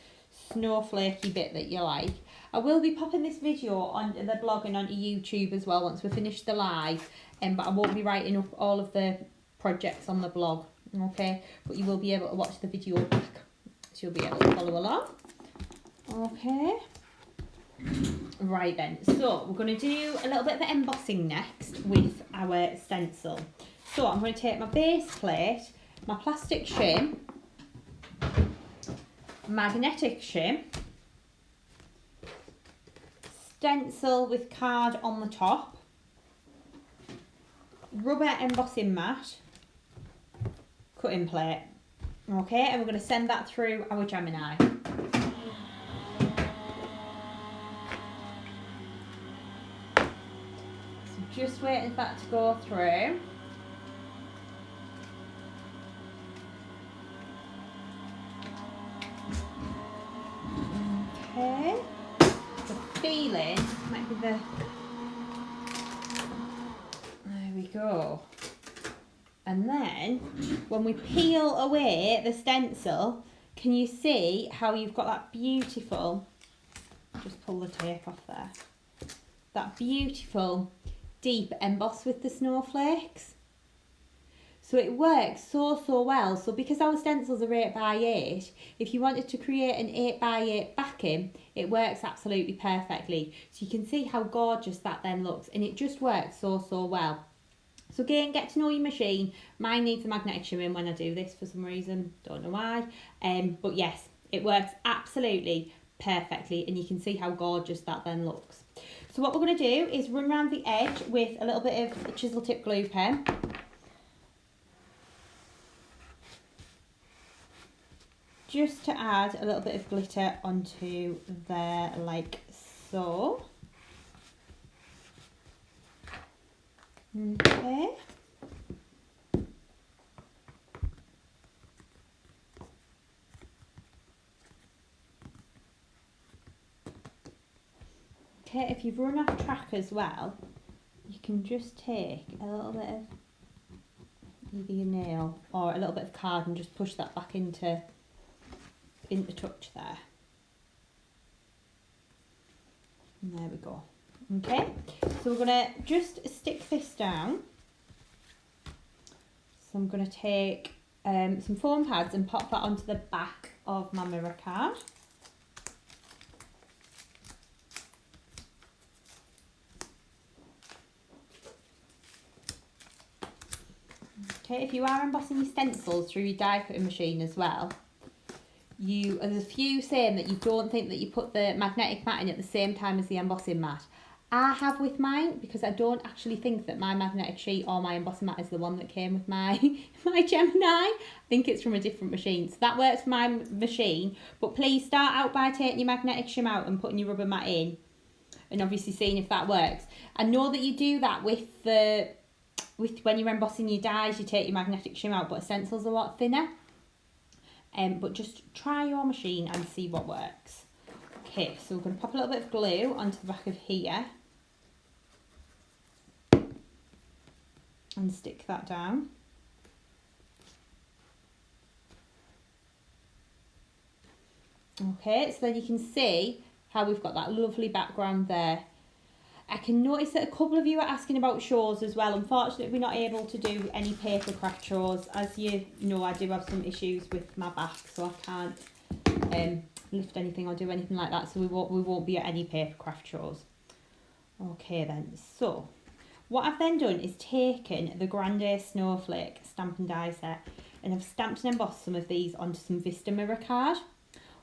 snowflakey bit that you like. I will be popping this video on the blog and onto YouTube as well once we finish the live, but I won't be writing up all of the projects on the blog, okay, but you will be able to watch the video back, so you'll be able to follow along. Okay, right then, so we're going to do a little bit of embossing next with our stencil. So I'm going to take my base plate, my plastic shim, magnetic shim, stencil with card on the top, rubber embossing mat, cutting plate. Okay, and we're going to send that through our Gemini. So just waiting for that to go through. Okay, the feeling might be the, there we go. And then when we peel away the stencil, can you see how you've got that beautiful, just pull the tape off there, that beautiful deep emboss with the snowflakes? So it works so well. So because our stencils are 8x8, if you wanted to create an 8x8 backing, it works absolutely perfectly. So you can see how gorgeous that then looks, and it just works so well. So again, get to know your machine. Mine needs a magnetic shimming when I do this for some reason, don't know why. But yes, it works absolutely perfectly, and you can see how gorgeous that then looks. So what we're going to do is run around the edge with a little bit of chisel tip glue pen. Just to add a little bit of glitter onto there, like so. Okay. Okay, if you've run off track as well, you can just take a little bit of either your nail or a little bit of card and just push that back into touch there. And there we go. Okay, so we're going to just stick this down. So I'm going to take some foam pads and pop that onto the back of my mirror card. Okay, if you are embossing your stencils through your die cutting machine as well, there's a few saying that you don't think that you put the magnetic mat in at the same time as the embossing mat. I have with mine, because I don't actually think that my magnetic sheet or my embossing mat is the one that came with my Gemini. I think it's from a different machine. So that works for my machine. But please start out by taking your magnetic shim out and putting your rubber mat in, and obviously seeing if that works. I know that you do that with when you're embossing your dies, you take your magnetic shim out, but a stencil's a lot thinner. But just try your machine and see what works. Okay, so we're going to pop a little bit of glue onto the back of here and stick that down. Okay, so then you can see how we've got that lovely background there. I can notice that a couple of you are asking about shows as well. Unfortunately, we're not able to do any paper craft shows. As you know, I do have some issues with my back, so I can't lift anything or do anything like that. So we won't be at any paper craft shows. Okay then, so what I've then done is taken the Grande Snowflake stamp and die set, and I've stamped and embossed some of these onto some Vista mirror card.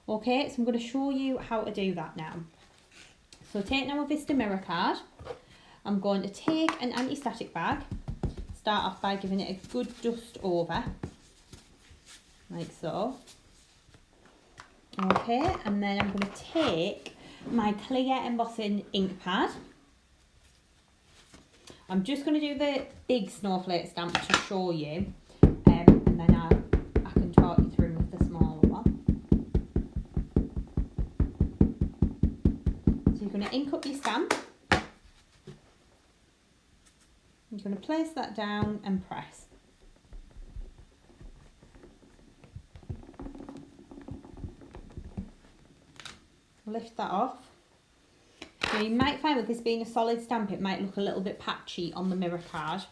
Okay, so I'm going to show you how to do that now. So taking our Vista mirror card, I'm going to take an anti-static bag, start off by giving it a good dust over, like so. Okay, and then I'm going to take my clear embossing ink pad. I'm just going to do the big snowflake stamp to show you, and then I can talk you through with the smaller one. So you're going to ink up your stamp. You're going to place that down and press. Lift that off. Now you might find with this being a solid stamp it might look a little bit patchy on the mirror card,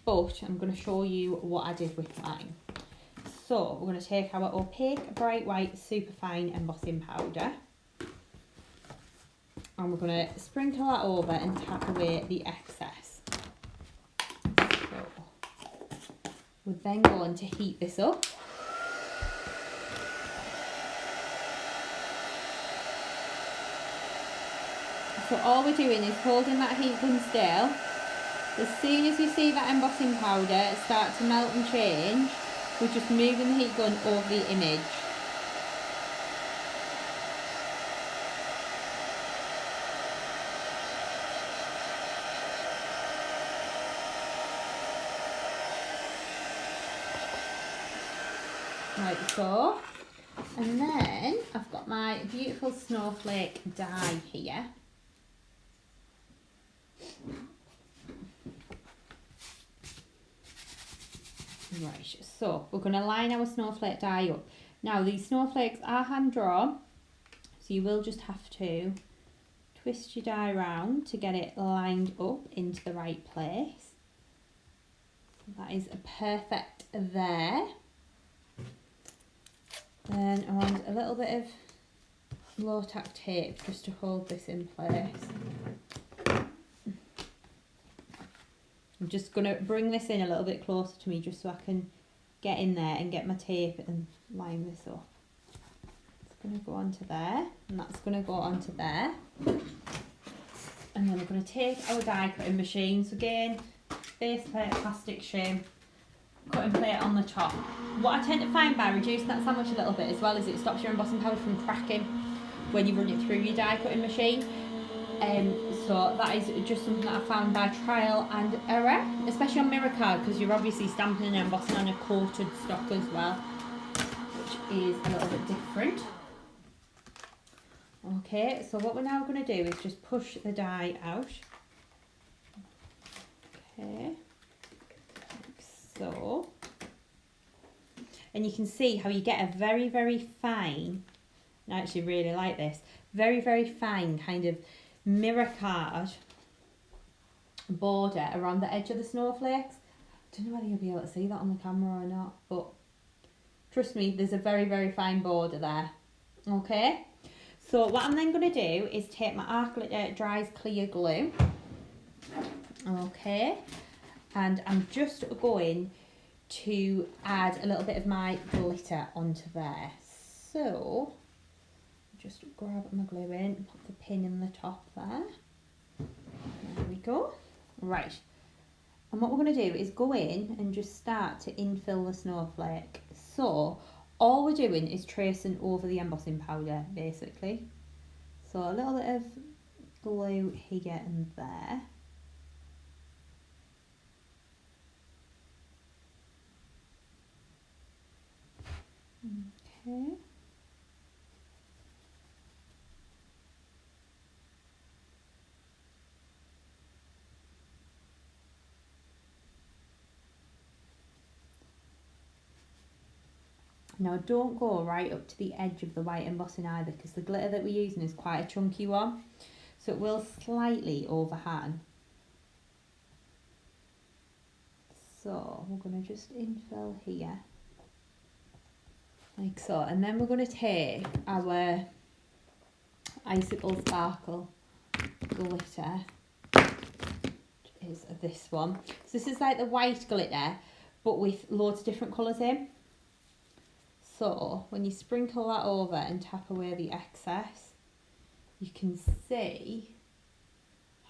but I'm going to show you what I did with mine. So we're going to take our opaque bright white superfine embossing powder and we're going to sprinkle that over and tap away the excess. So we're then going to heat this up. So all we're doing is holding that heat gun still. As soon as we see that embossing powder start to melt and change, we're just moving the heat gun over the image. Like so. And then I've got my beautiful Snowflake die here. Right, so we're going to line our snowflake die up. Now these snowflakes are hand drawn, so you will just have to twist your die around to get it lined up into the right place. So that is perfect there. Then I want a little bit of low tack tape just to hold this in place. I'm just going to bring this in a little bit closer to me just so I can get in there and get my tape and line this up. It's going to go onto there, and that's going to go onto there. And then we're going to take our die cutting machine. So again, base plate, plastic shim, cutting plate on the top. What I tend to find by reducing that sandwich a little bit as well is it stops your embossing powder from cracking when you run it through your die cutting machine. So that is just something that I found by trial and error, especially on mirror card, because you're obviously stamping and embossing on a coated stock as well, which is a little bit different. Okay, so what we're now going to do is just push the die out. Okay, like so. And you can see how you get a very, very fine, I actually really like this, very, very fine kind of mirror card border around the edge of the snowflakes. I don't know whether you'll be able to see that on the camera or not, but trust me, there's a very, very fine border there. Okay, so what I'm then going to do is take my art glitter dries clear glue. Okay, and I'm just going to add a little bit of my glitter onto there. So just grab my glue in, pop the pin in the top there. There we go. Right. And what we're going to do is go in and just start to infill the snowflake. So all we're doing is tracing over the embossing powder, basically. So a little bit of glue here and there. Okay. Now don't go right up to the edge of the white embossing either, because the glitter that we're using is quite a chunky one, so it will slightly overhang. So we're going to just infill here, like so, and then we're going to take our icicle sparkle glitter, which is this one. So this is like the white glitter, but with loads of different colours in. So when you sprinkle that over and tap away the excess, you can see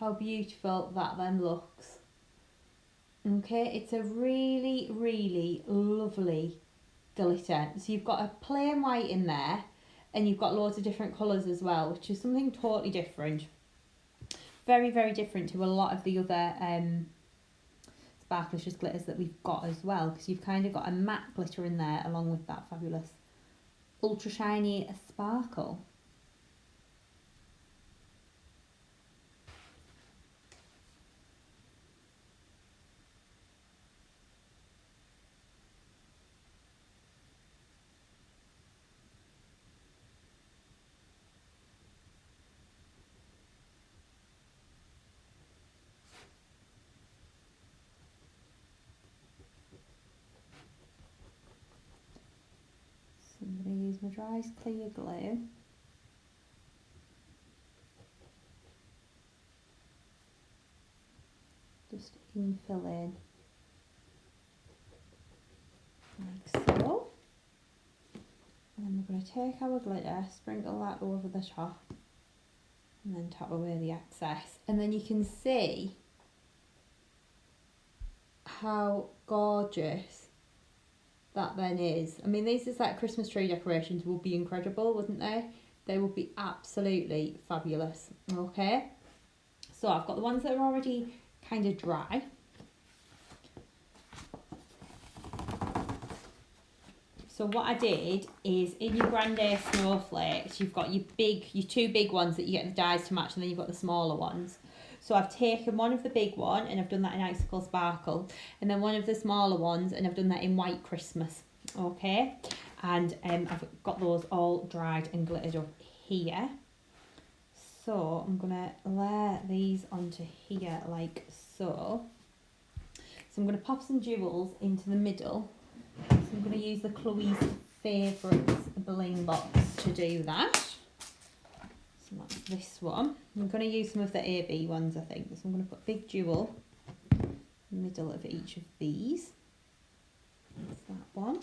how beautiful that then looks. Okay, it's a really, really lovely glitter. So you've got a plain white in there, and you've got loads of different colours as well, which is something totally different. Very, very different to a lot of the other sparklicious glitters that we've got as well, because you've kind of got a matte glitter in there along with that fabulous ultra shiny sparkle. I'm going to use my dry clear glue. Just infill in like so. And then we're going to take our glitter, sprinkle that over the top and then tap away the excess. And then you can see how gorgeous that then is. I mean, these is like Christmas tree decorations would be incredible, wouldn't they? They would be absolutely fabulous. Okay, so I've got the ones that are already kind of dry. So what I did is, in your Grande snowflakes, you've got your two big ones that you get the dies to match, and then you've got the smaller ones. So I've taken one of the big one and I've done that in Icicle Sparkle, and then one of the smaller ones and I've done that in White Christmas. Okay, and I've got those all dried and glittered up here. So I'm gonna layer these onto here like so. So I'm gonna pop some jewels into the middle. So I'm going to use the Chloe's Favourites bling box to do that. So that's this one. I'm going to use some of the AB ones, I think. So I'm going to put a big jewel in the middle of each of these. That's that one.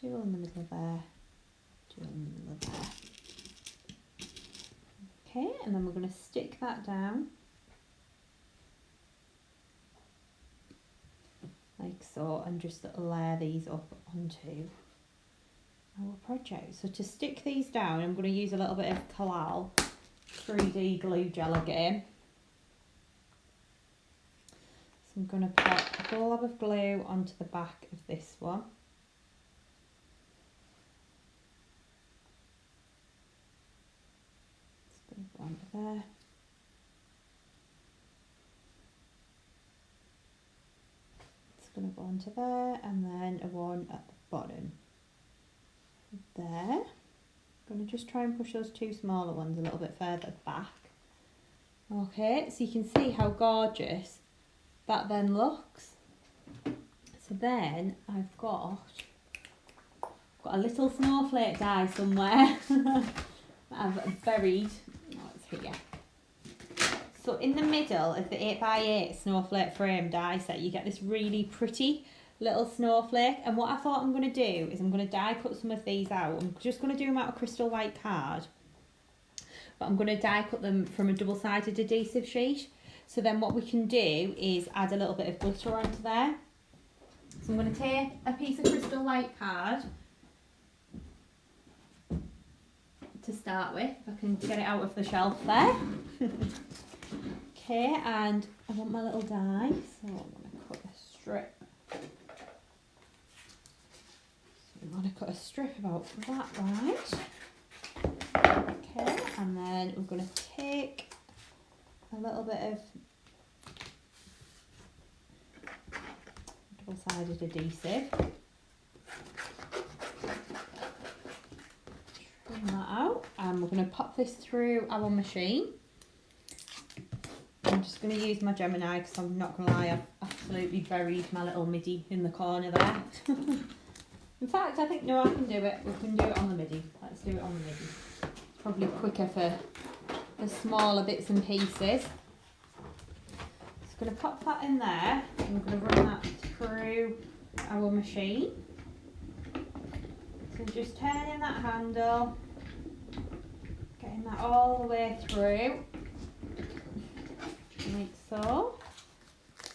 Jewel in the middle there. Jewel in the middle there. Okay, and then we're going to stick that down. Like so, and just layer these up onto our project. So to stick these down, I'm going to use a little bit of Collal 3D glue gel again. So I'm going to put a glob of glue onto the back of this one. It's going to go onto there. Going to go onto there, and then a one at the bottom there. I'm going to just try and push those two smaller ones a little bit further back. Okay, so you can see how gorgeous that then looks. So then I've got a little snowflake die somewhere that I've buried. Oh, it's here. So in the middle of the 8x8 snowflake frame die set, you get this really pretty little snowflake. And what I thought I'm going to do is I'm going to die cut some of these out. I'm just going to do them out of crystal white card. But I'm going to die cut them from a double-sided adhesive sheet. So then what we can do is add a little bit of glitter onto there. So I'm going to take a piece of crystal white card to start with. If I can get it out of the shelf there. Okay, and I want my little die, so I'm going to cut a strip. So I'm going to cut a strip about that right. Okay, and then we're going to take a little bit of double-sided adhesive. Trim that out, and we're going to pop this through our machine. I'm just going to use my Gemini because I'm not going to lie, I've absolutely buried my little MIDI in the corner there. In fact, I think, no, I can do it. We can do it on the MIDI. Let's do it on the MIDI. It's probably quicker for the smaller bits and pieces. Just going to pop that in there, and we're going to run that through our machine. So just turning that handle, getting that all the way through. Like so.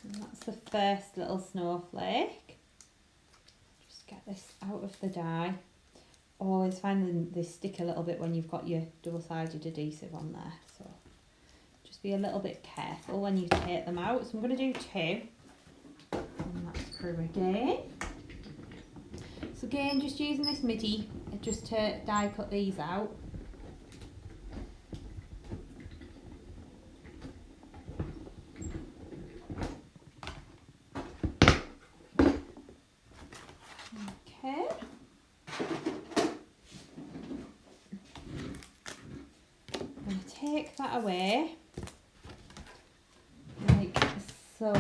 And that's the first little snowflake. Just get this out of the die. Always find they stick a little bit when you've got your double-sided adhesive on there. So just be a little bit careful when you take them out. So I'm going to do two. And that's through again. So again, just using this MIDI just to die cut these out. Okay. I'm going to take that away, like so.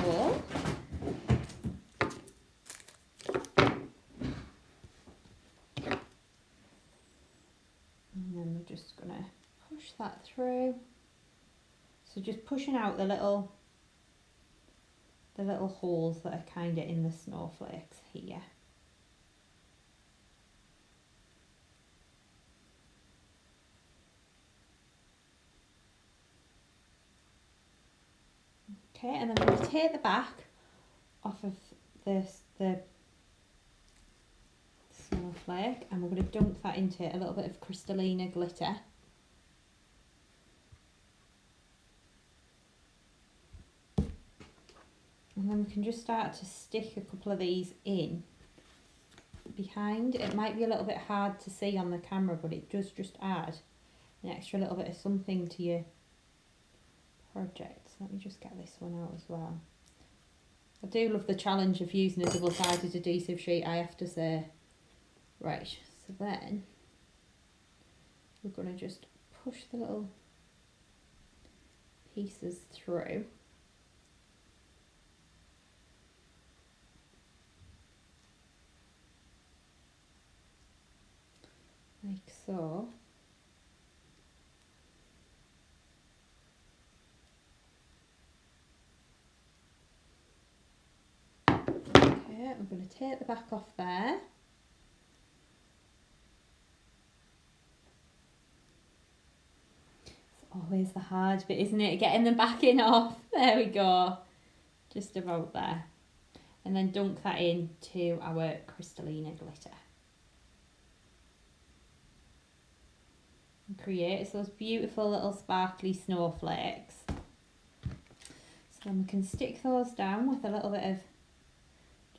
And then we're just going to push that through. So just pushing out the little holes that are kind of in the snowflakes here. Okay, and then I'm going to take the back off of the snowflake, and we're going to dunk that into a little bit of crystallina glitter. And then we can just start to stick a couple of these in behind. It might be a little bit hard to see on the camera, but it does just add an extra little bit of something to your project. So let me just get this one out as well. I do love the challenge of using a double-sided adhesive sheet, I have to say. Right, so then we're going to just push the little pieces through. Like so. Okay, I'm going to take the back off there. It's always the hard bit, isn't it? Getting the backing off. There we go. Just about there. And then dunk that into our crystallina glitter. And creates those beautiful little sparkly snowflakes. So then we can stick those down with a little bit of,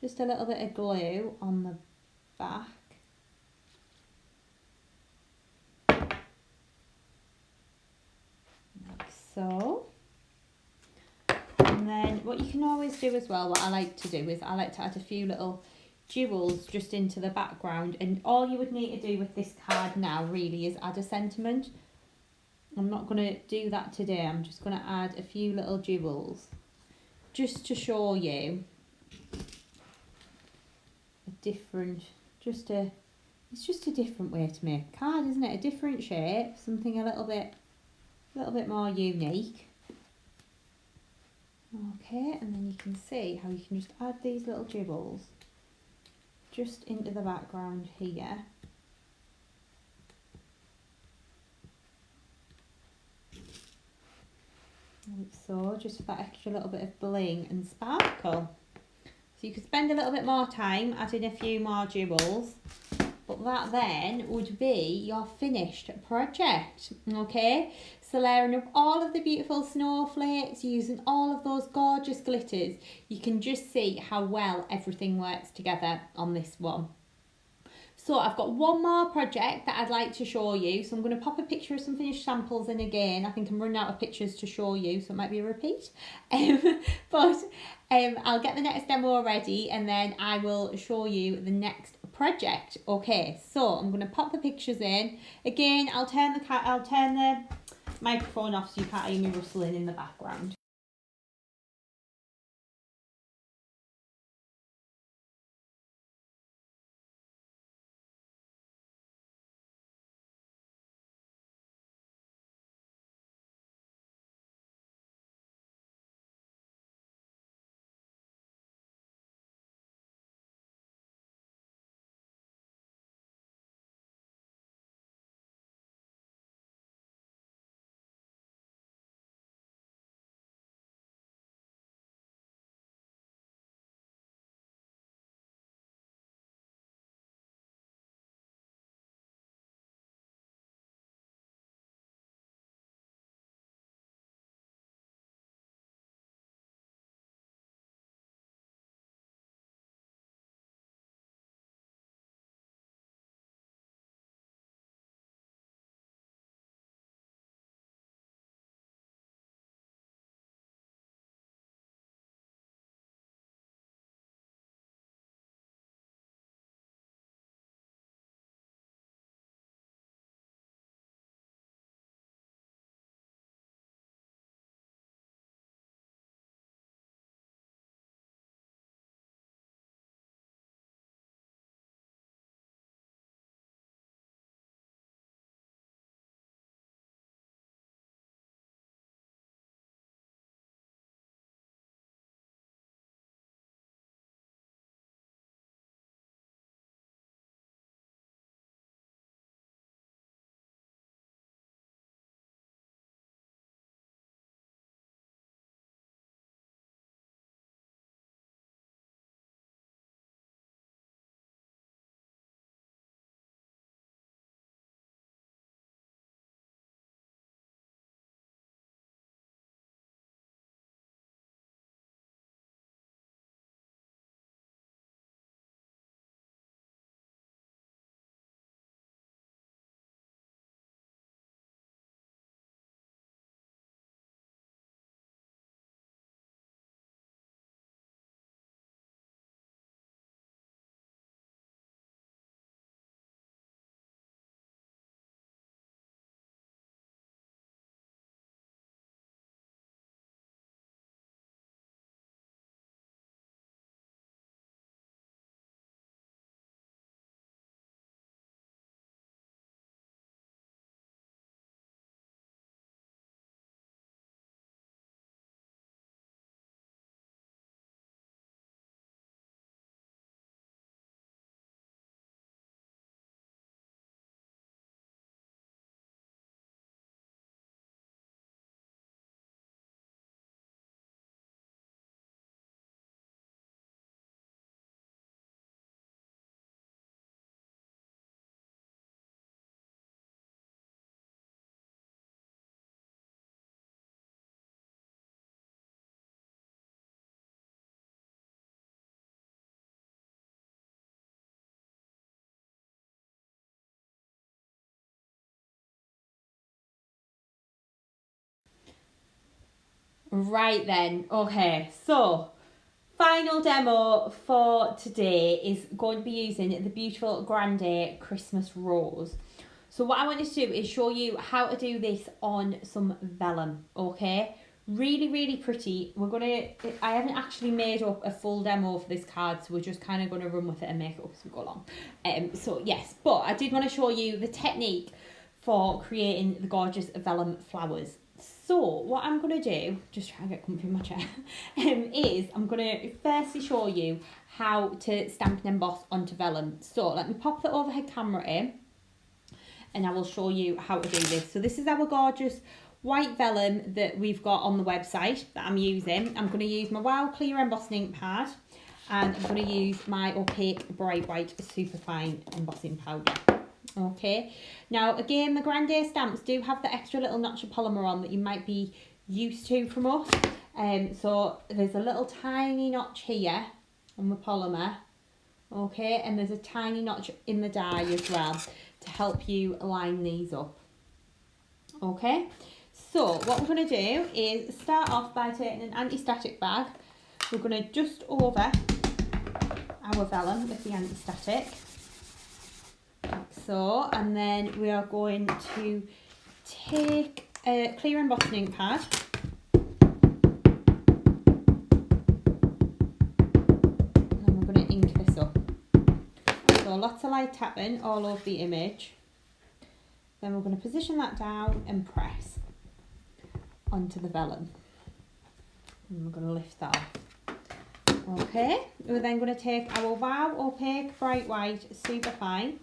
just a little bit of glue on the back. Like so. And then what you can always do as well, what I like to do is I like to add a few little jewels just into the background, and all you would need to do with this card now really is add a sentiment. I'm not going to do that today, I'm just going to add a few little jewels just to show you a different, it's just a different way to make a card, isn't it? A different shape, something a little bit more unique. Okay, and then you can see how you can just add these little jewels just into the background here. Like so, just for that extra little bit of bling and sparkle. So you could spend a little bit more time adding a few more jewels, but that then would be your finished project, okay? So layering up all of the beautiful snowflakes, using all of those gorgeous glitters, you can just see how well everything works together on this one. So I've got one more project that I'd like to show you. So I'm going to pop a picture of some finished samples in again. I think I'm running out of pictures to show you, so it might be a repeat. But I'll get the next demo ready and then I will show you the next project. Okay, so I'm going to pop the pictures in. Again, I'll turn the microphone off so you can't hear me rustling in the background. Right then, okay, so final demo for today is going to be using the beautiful Grande Christmas rose. So what I wanted to do is show you how to do this on some vellum, okay? Really, really pretty. I haven't actually made up a full demo for this card, so we're just kind of going to run with it and make it up as we go along. So yes, but I did want to show you the technique for creating the gorgeous vellum flowers. So what I'm going to do, just try and get comfy in my chair, is I'm going to firstly show you how to stamp and emboss onto vellum. So let me pop the overhead camera in and I will show you how to do this. So this is our gorgeous white vellum that we've got on the website that I'm using. I'm going to use my Wow Clear embossing ink pad and I'm going to use my opaque bright white superfine embossing powder. Okay, now again the Grande stamps do have the extra little notch of polymer on that you might be used to from us. So there's a little tiny notch here on the polymer, okay, and there's a tiny notch in the die as well to help you line these up. Okay, so what we're going to do is start off by taking an anti-static bag. We're going to just over our vellum with the anti-static. So, and then we are going to take a clear embossing ink pad and we're going to ink this up. So lots of light tapping all over the image. Then we're going to position that down and press onto the vellum. And we're going to lift that off. Okay, we're then going to take our Wow Opaque Bright White Superfine.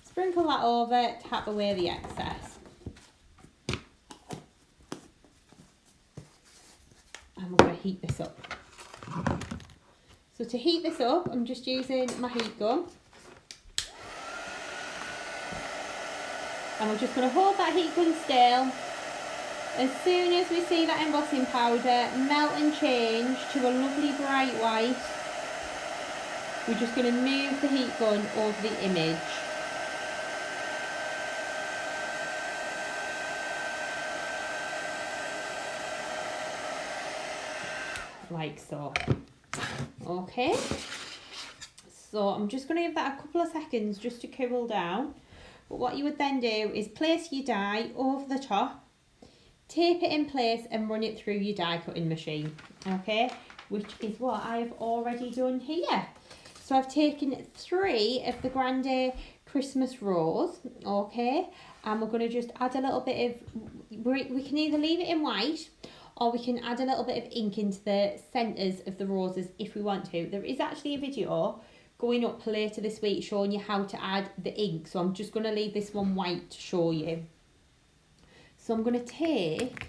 Sprinkle that over, tap away the excess. And we're going to heat this up. So to heat this up, I'm just using my heat gun. And we're just going to hold that heat gun still. As soon as we see that embossing powder melt and change to a lovely bright white, we're just going to move the heat gun over the image. Like so. Okay, so I'm just going to give that a couple of seconds just to cool down. But what you would then do is place your die over the top, tape it in place and run it through your die cutting machine, okay, which is what I've already done here. So I've taken 3 of the Grande Christmas rose, okay, and we're going to just add a little bit of, we can either leave it in white or we can add a little bit of ink into the centres of the roses if we want to. There is actually a video going up later this week showing you how to add the ink, so I'm just going to leave this one white to show you. So I'm going to take,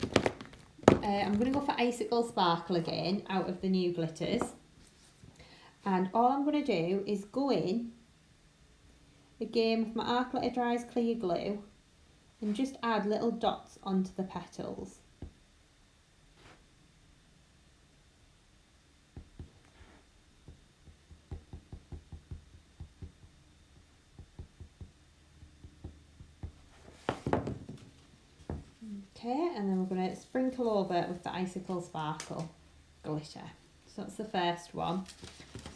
I'm going to go for Icicle Sparkle again out of the new glitters, and all I'm going to do is go in again with my Arc Glitter Dries Clear Glue and just add little dots onto the petals. Okay, and then we're going to sprinkle over with the Icicle Sparkle glitter. So that's the first one.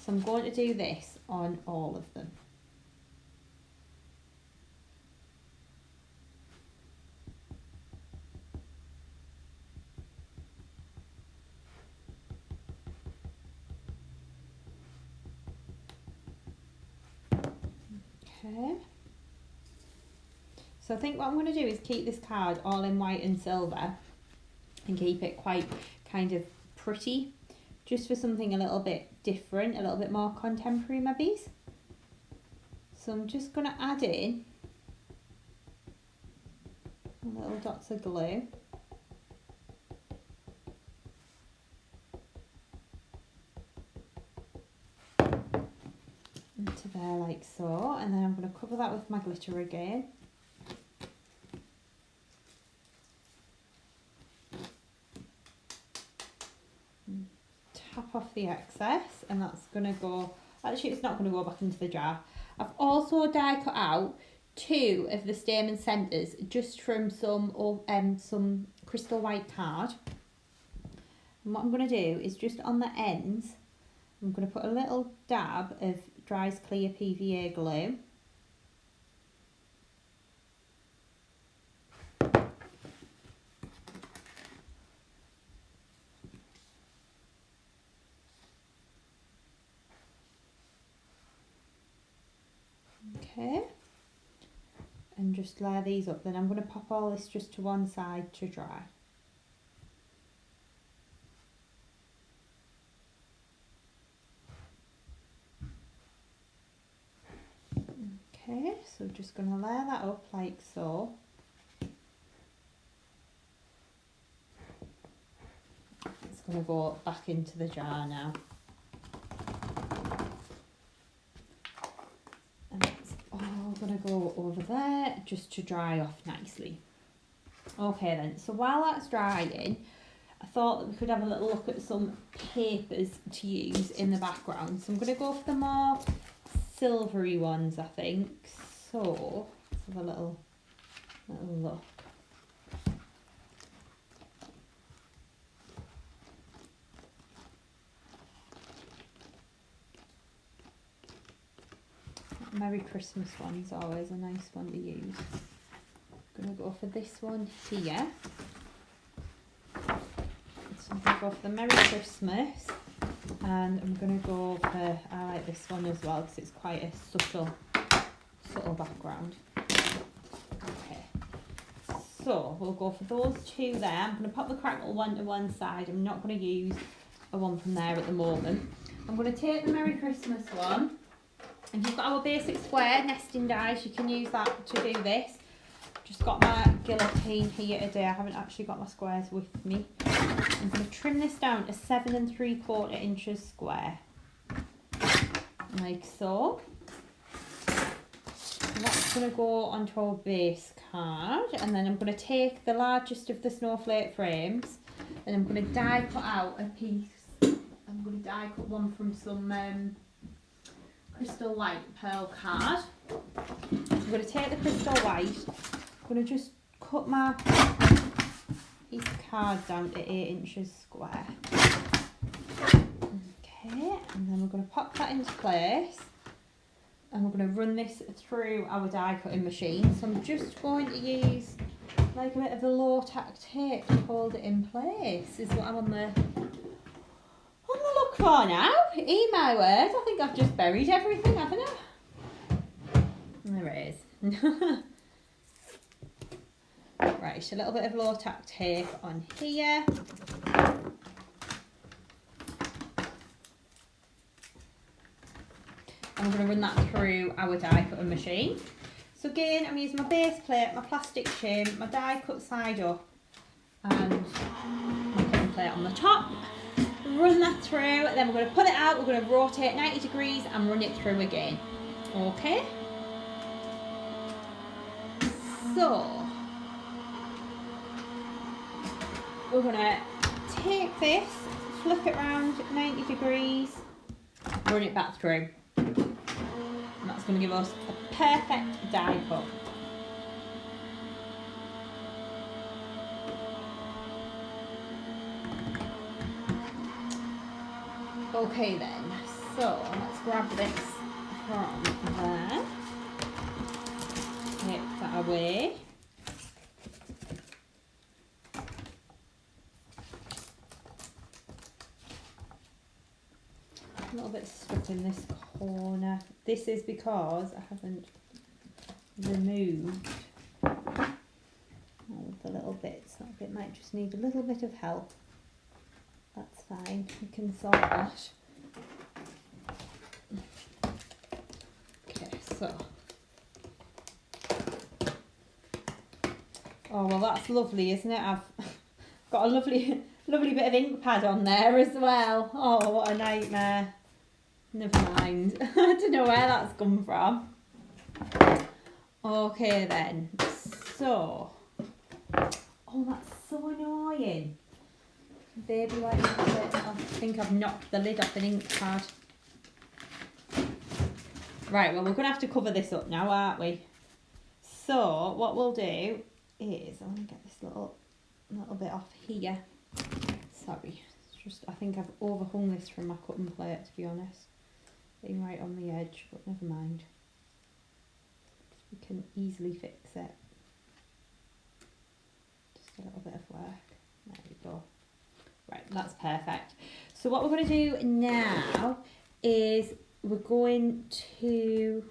So I'm going to do this on all of them. Okay. So I think what I'm going to do is keep this card all in white and silver and keep it quite kind of pretty, just for something a little bit different, a little bit more contemporary maybe. So I'm just going to add in little dots of glue. Into there like so, and then I'm going to cover that with my glitter again. Tap off the excess, and that's going to go, actually it's not going to go back into the jar. I've also die cut out 2 of the stamen centres just from some crystal white card, And what I'm going to do is just on the ends, I'm going to put a little dab of Dries Clear PVA glue. Okay, and just layer these up. Then I'm going to pop all this just to one side to dry. Okay, so just going to layer that up like so. It's going to go back into the jar now. And it's all going to go over there just to dry off nicely. Okay then, so while that's drying, I thought that we could have a little look at some papers to use in the background. So I'm going to go for the more silvery ones, I think. So let's have a little look. Merry Christmas one's always a nice one to use. I'm going to go for this one here. So I'm going to go for the Merry Christmas, and I'm going to go for, I like this one as well because it's quite a subtle background. Okay, so we'll go for those two there. I'm going to pop the crackle one to one side. I'm not going to use a one from there at the moment. I'm going to take the Merry Christmas one. If you've got our basic square nesting dies, you can use that to do this. Just got my guillotine here today. I haven't actually got my squares with me. I'm going to trim this down to 7 3/4 inches square, like so. And that's going to go onto our base card, and then I'm going to take the largest of the snowflake frames, and I'm going to die cut out a piece. I'm going to die cut one from some crystal white pearl card. I'm going to take the crystal white. I'm going to just cut my piece of card down to 8 inches square. Okay, and then we're going to pop that into place, and we're going to run this through our die cutting machine. So I'm just going to use like a bit of the low tack tape to hold it in place, is what I'm on the look for now. Eat my words, I think I've just buried everything, haven't I? There it is. Right, a little bit of low tack tape on here. I'm going to run that through our die cutting machine. So again, I'm using my base plate, my plastic shim, my die cut side up, and my cutting plate on the top. Run that through, then we're going to put it out, we're going to rotate 90 degrees and run it through again. Okay? So, we're going to take this, flip it around 90 degrees, run it back through. And that's going to give us a perfect die cut. Okay then, so let's grab this from there, take that away. A little bit stuck in this corner. This is because I haven't removed all the little bits. That bit might just need a little bit of help. That's fine, we can sort that. Okay, so. Oh, well that's lovely, isn't it? I've got a lovely bit of ink pad on there as well. Oh, what a nightmare. Never mind. I don't know where that's come from. Okay then, so. Oh, that's so annoying. Baby white ink pad. I think I've knocked the lid off an ink pad. Right, well we're going to have to cover this up now, aren't we? So what we'll do is, I want to get this little bit off here. Sorry, it's I think I've overhung this from my cutting plate, to be honest. Being right on the edge, but never mind. We can easily fix it. Just a little bit of work. There we go. Right, that's perfect. So what we're going to do now is we're going to...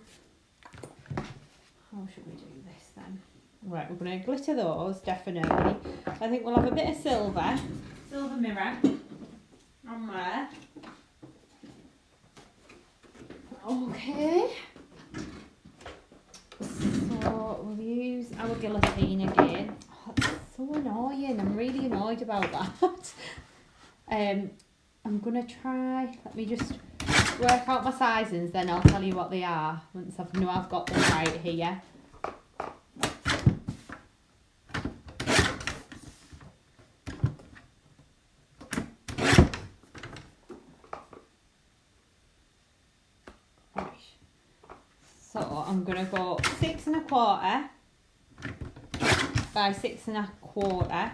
How should we do this then? Right, we're going to glitter those, definitely. I think we'll have a bit of silver mirror on there. Okay. So we'll use our guillotine again. Oh, that's so annoying. I'm really annoyed about that. I'm going to try, let me just work out my sizings, then I'll tell you what they are once I know I've got them right here. Right. So I'm going to go 6 1/4 by 6 1/4.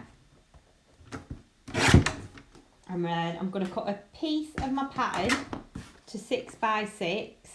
And then I'm going to cut a piece of my pattern to 6 by 6.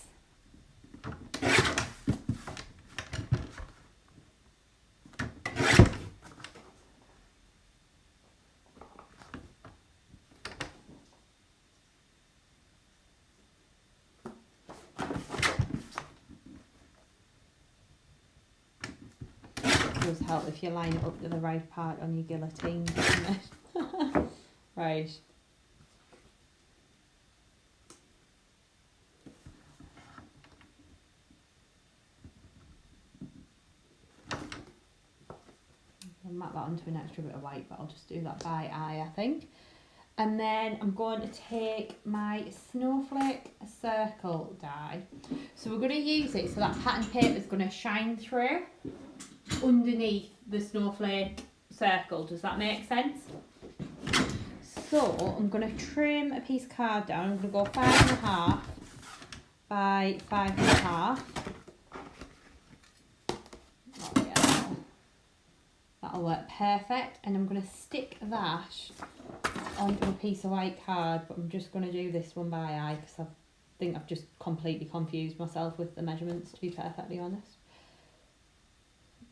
It does help if you line it up to the right part on your guillotine, doesn't it? Right. I'll map that onto an extra bit of white, but I'll just do that by eye, I think. And then I'm going to take my Snowflake circle die. So we're going to use it so that pattern paper is going to shine through underneath the Snowflake circle. Does that make sense? So I'm going to trim a piece of card down. I'm going to go 5 1/2 by 5 1/2. Oh yeah, that'll work perfect. And I'm going to stick that onto a piece of white card, but I'm just going to do this one by eye because I think I've just completely confused myself with the measurements, to be perfectly honest.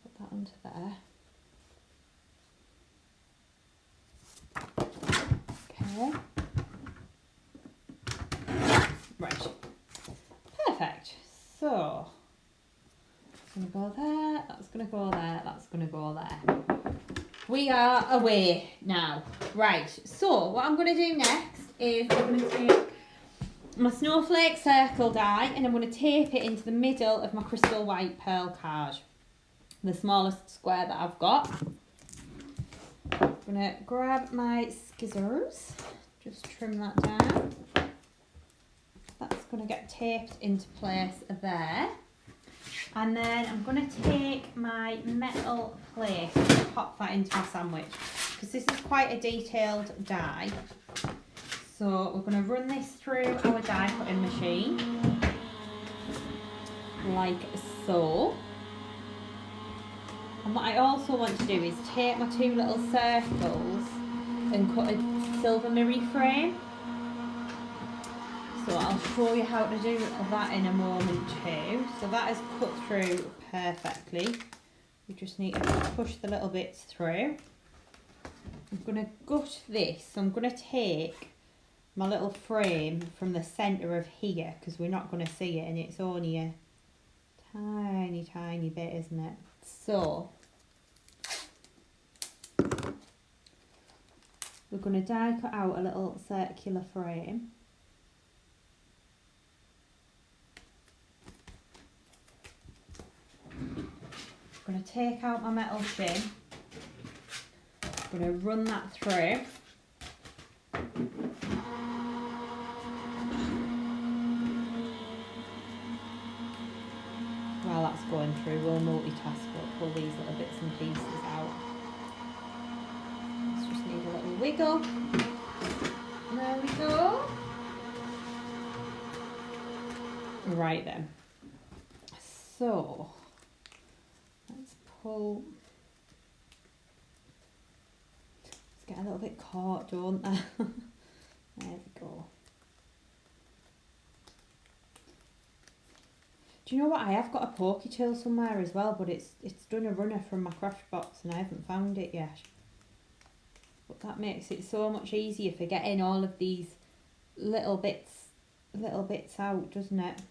Put that onto there. Okay. Right. Perfect. So, that's going to go there, that's going to go there, that's going to go there. We are away now. Right, so what I'm going to do next is I'm going to take my Snowflake circle die and I'm going to tape it into the middle of my crystal white pearl card. The smallest square that I've got. I'm going to grab my scissors, just trim that down. That's going to get taped into place there. And then I'm going to take my metal plate and pop that into my sandwich because this is quite a detailed die. So we're going to run this through our die cutting machine like so. And what I also want to do is take my 2 little circles and cut a silver mirror frame. So I'll show you how to do that in a moment too. So that is cut through perfectly. We just need to push the little bits through. I'm going to gut this. So I'm going to take my little frame from the centre of here because we're not going to see it and it's only a tiny bit, isn't it? So we're going to die cut out a little circular frame. I'm going to take out my metal shin. I'm going to run that through. While that's going through, we'll multitask, but pull these little bits and pieces out. Let's just need a little wiggle. There we go. Right then. So let's pull. Let's get a little bit caught, don't they? There we go. Do you know what? I have got a pokey tool somewhere as well, but it's done a runner from my craft box and I haven't found it yet. But that makes it so much easier for getting all of these little bits out, doesn't it?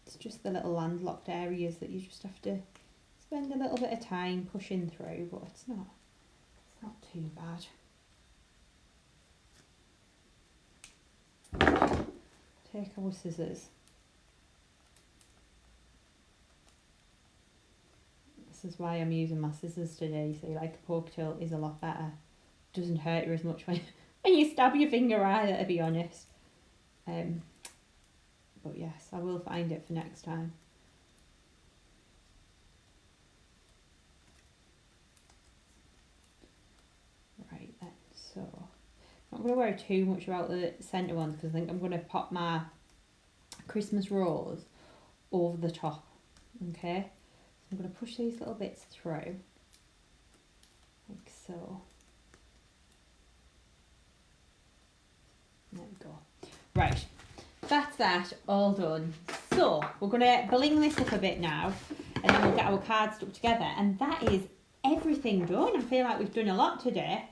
It's just the little landlocked areas that you just have to spend a little bit of time pushing through, but it's not too bad. Take our scissors. This is why I'm using my scissors today. So like a poke tool is a lot better. Doesn't hurt you as much when you stab your finger either, to be honest. But yes, I will find it for next time. Right then, so I'm not going to worry too much about the centre ones because I think I'm going to pop my Christmas rose over the top. Okay, so I'm going to push these little bits through, like so. There we go. Right, that's that all done. So we're going to bling this up a bit now and then we'll get our cards stuck together, and that is everything done. I feel like we've done a lot today.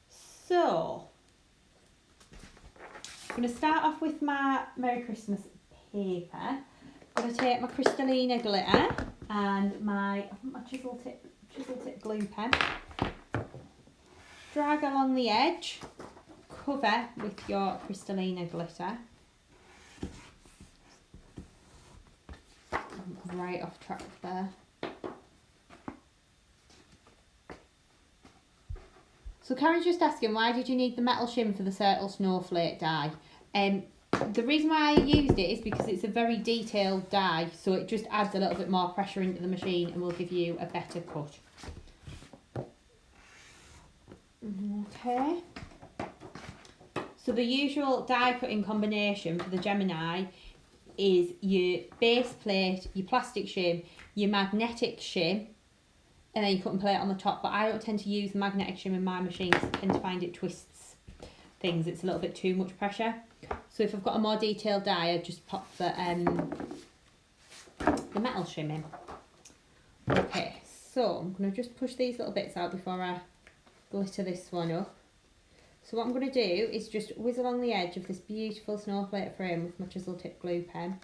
So I'm going to start off with my Merry Christmas paper. I'm going to take my Crystallina glitter and my chisel tip glue pen. Drag along the edge. Cover with your Crystallina glitter. Right off track there. So Karen's just asking, why did you need the metal shim for the circle snowflake die? The reason why I used it is because it's a very detailed die, so it just adds a little bit more pressure into the machine and will give you a better cut. Okay. So the usual die cutting combination for the Gemini is your base plate, your plastic shim, your magnetic shim, and then you cut and plate on the top. But I don't tend to use the magnetic shim in my machine because I tend to find it twists things. It's a little bit too much pressure. So if I've got a more detailed die, I just pop the metal shim in. Okay, so I'm going to just push these little bits out before I glitter this one up. So what I'm going to do is just whiz along the edge of this beautiful snowflake frame with my chisel tip glue pen.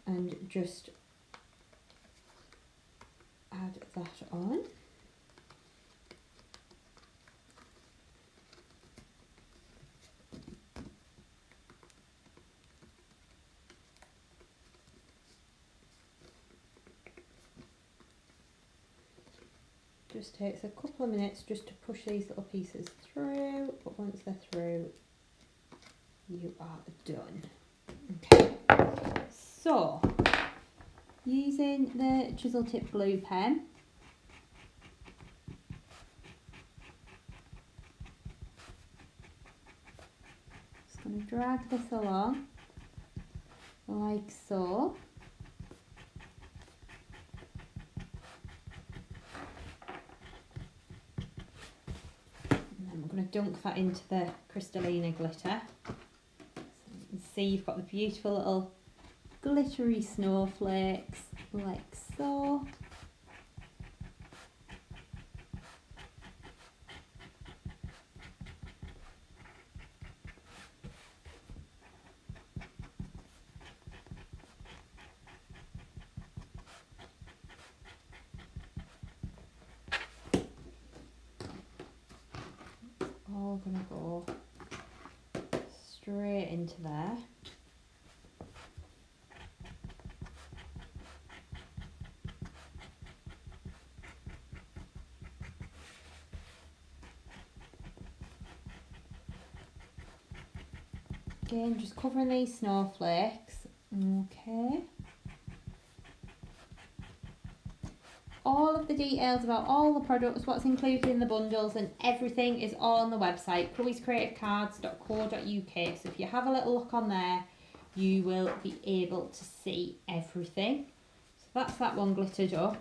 And just add that on. Just takes a couple of minutes just to push these little pieces through, but once they're through, you are done. Okay, so using the chisel tip glue pen, just going to drag this along like so. Dunk that into the Crystallina glitter. So you can see you've got the beautiful little glittery snowflakes like so. All gonna go straight into there. Again, just covering these snowflakes. Okay. All of the details about all the products, what's included in the bundles and everything is all on the website, chloescreativecards.co.uk. So if you have a little look on there, you will be able to see everything. So that's that one glittered up.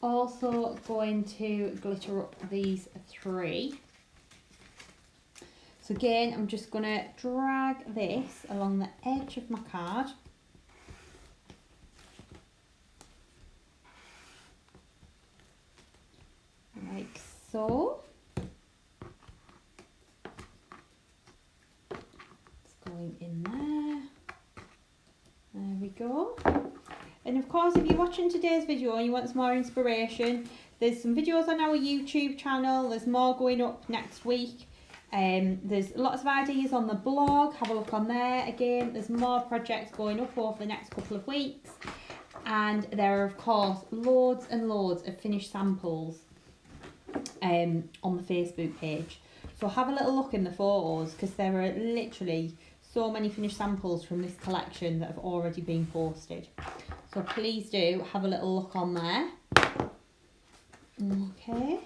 also going to glitter up these 3. So again, I'm just going to drag this along the edge of my card. Like so. It's going in there. There we go. And of course, if you're watching today's video and you want some more inspiration, there's some videos on our YouTube channel. There's more going up next week. There's lots of ideas on the blog. Have a look on there. Again, there's more projects going up over the next couple of weeks. And there are, of course, loads and loads of finished samples on the Facebook page. So have a little look in the photos, because there are literally so many finished samples from this collection that have already been posted. So please do have a little look on there. Okay,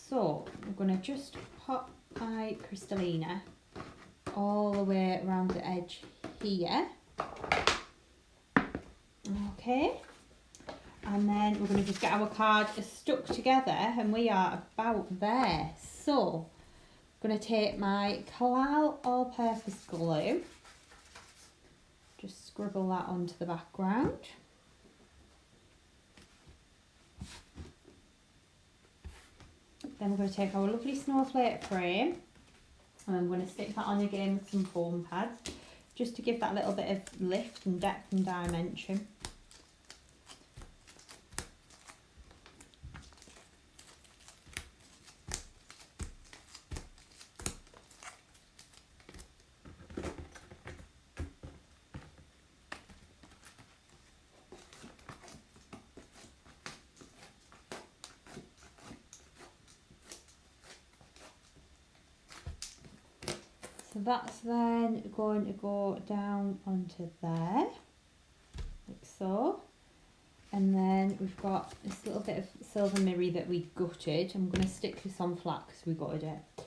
so I'm going to just pop my Crystallina all the way around the edge here. Okay, and then we're going to just get our card stuck together, and we are about there. So I'm going to take my Collal all-purpose glue, just scribble that onto the background. Then we're going to take our lovely Snowflake frame, and I'm going to stick that on again with some foam pads, just to give that little bit of lift and depth and dimension. So that's then going to go down onto there, like so. And then we've got this little bit of silver mirror that we gutted. I'm going to stick this on flat because we gutted it.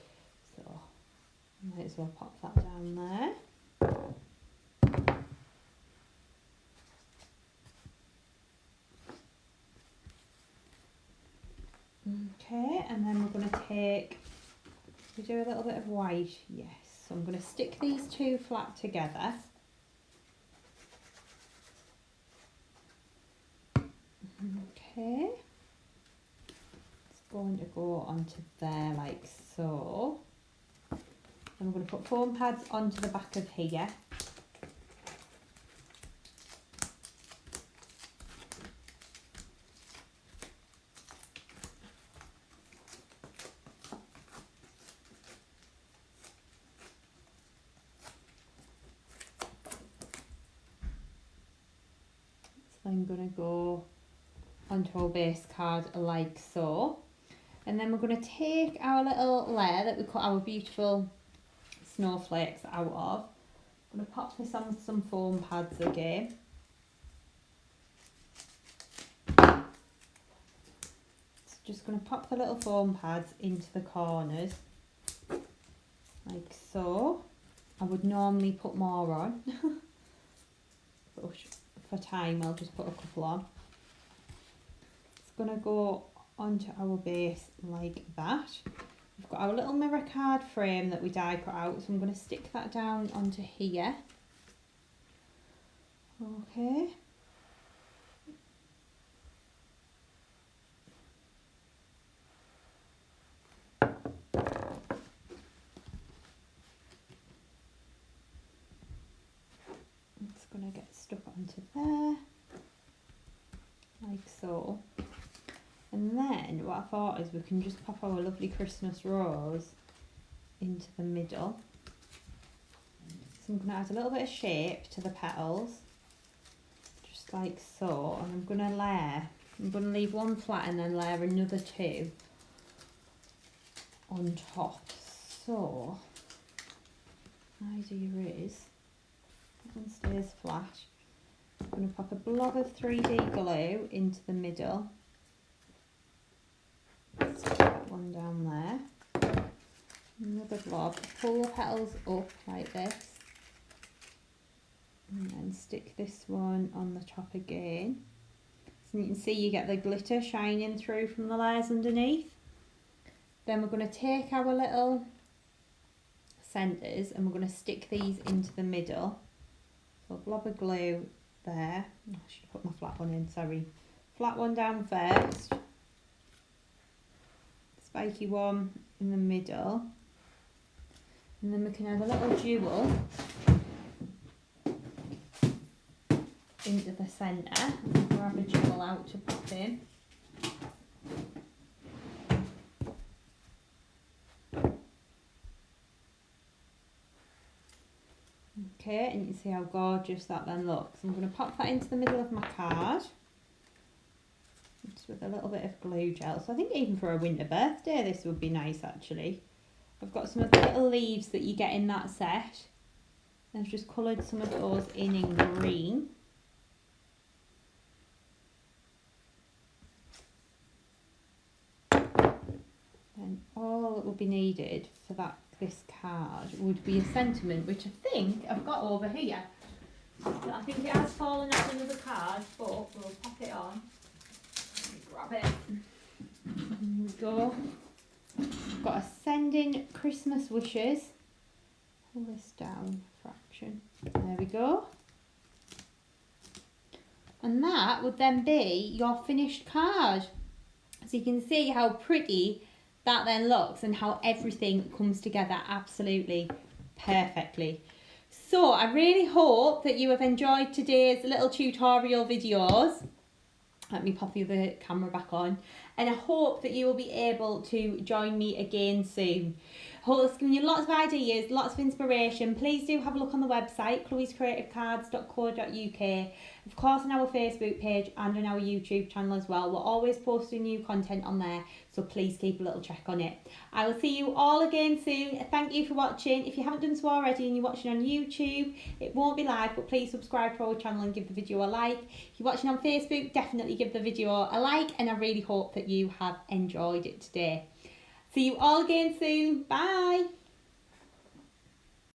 So I might as well pop that down there. Okay, and then we're going to take, we do a little bit of white, yes. So I'm going to stick these 2 flat together. Okay. It's going to go onto there like so. And I'm going to put foam pads onto the back of here. I'm going to go onto our base card like so, and then we're going to take our little layer that we cut our beautiful snowflakes out of. I'm going to pop this on with some foam pads again. So just going to pop the little foam pads into the corners like so. I would normally put more on, but for time I'll just put a couple on. It's going to go onto our base like that. We've got our little mirror card frame that we die cut out, so I'm going to stick that down onto here. Okay. It's going to get stuck onto there, like so. And then what I thought is we can just pop our lovely Christmas rose into the middle. So I'm going to add a little bit of shape to the petals, just like so. And I'm going to layer, I'm going to leave one flat and then layer another 2 on top. So, idea is, that one stays flat. I'm going to pop a blob of 3D glue into the middle. Stick that one down there. Another blob. Pull the petals up like this. And then stick this one on the top again. So you can see you get the glitter shining through from the layers underneath. Then we're going to take our little centres and we're going to stick these into the middle. So a blob of glue there. I should put my flat one in, sorry. Flat one down first. Spiky one in the middle. And then we can have a little jewel into the centre. Grab a jewel out to put in. Okay, and you can see how gorgeous that then looks. I'm going to pop that into the middle of my card. Just with a little bit of glue gel. So I think even for a winter birthday this would be nice actually. I've got some of the little leaves that you get in that set. I've just coloured some of those in green. And all that would be needed for this card would be a sentiment, which I think I've got over here. I think it has fallen off another card, but we'll pop it on. Grab it. There we go. I've got a sending Christmas wishes. Pull this down a fraction. There we go. And that would then be your finished card. So you can see how pretty that then looks and how everything comes together absolutely perfectly. So I really hope that you have enjoyed today's little tutorial videos. Let me pop the other camera back on. And I hope that you will be able to join me again soon. I hope it's given you lots of ideas, lots of inspiration. Please do have a look on the website, chloescreativecards.co.uk. Of course on our Facebook page and on our YouTube channel as well. We're always posting new content on there, so please keep a little check on it. I will see you all again soon. Thank you for watching. If you haven't done so already and you're watching on YouTube, it won't be live, but please subscribe to our channel and give the video a like. If you're watching on Facebook, definitely give the video a like, and I really hope that you have enjoyed it today. See you all again soon. Bye.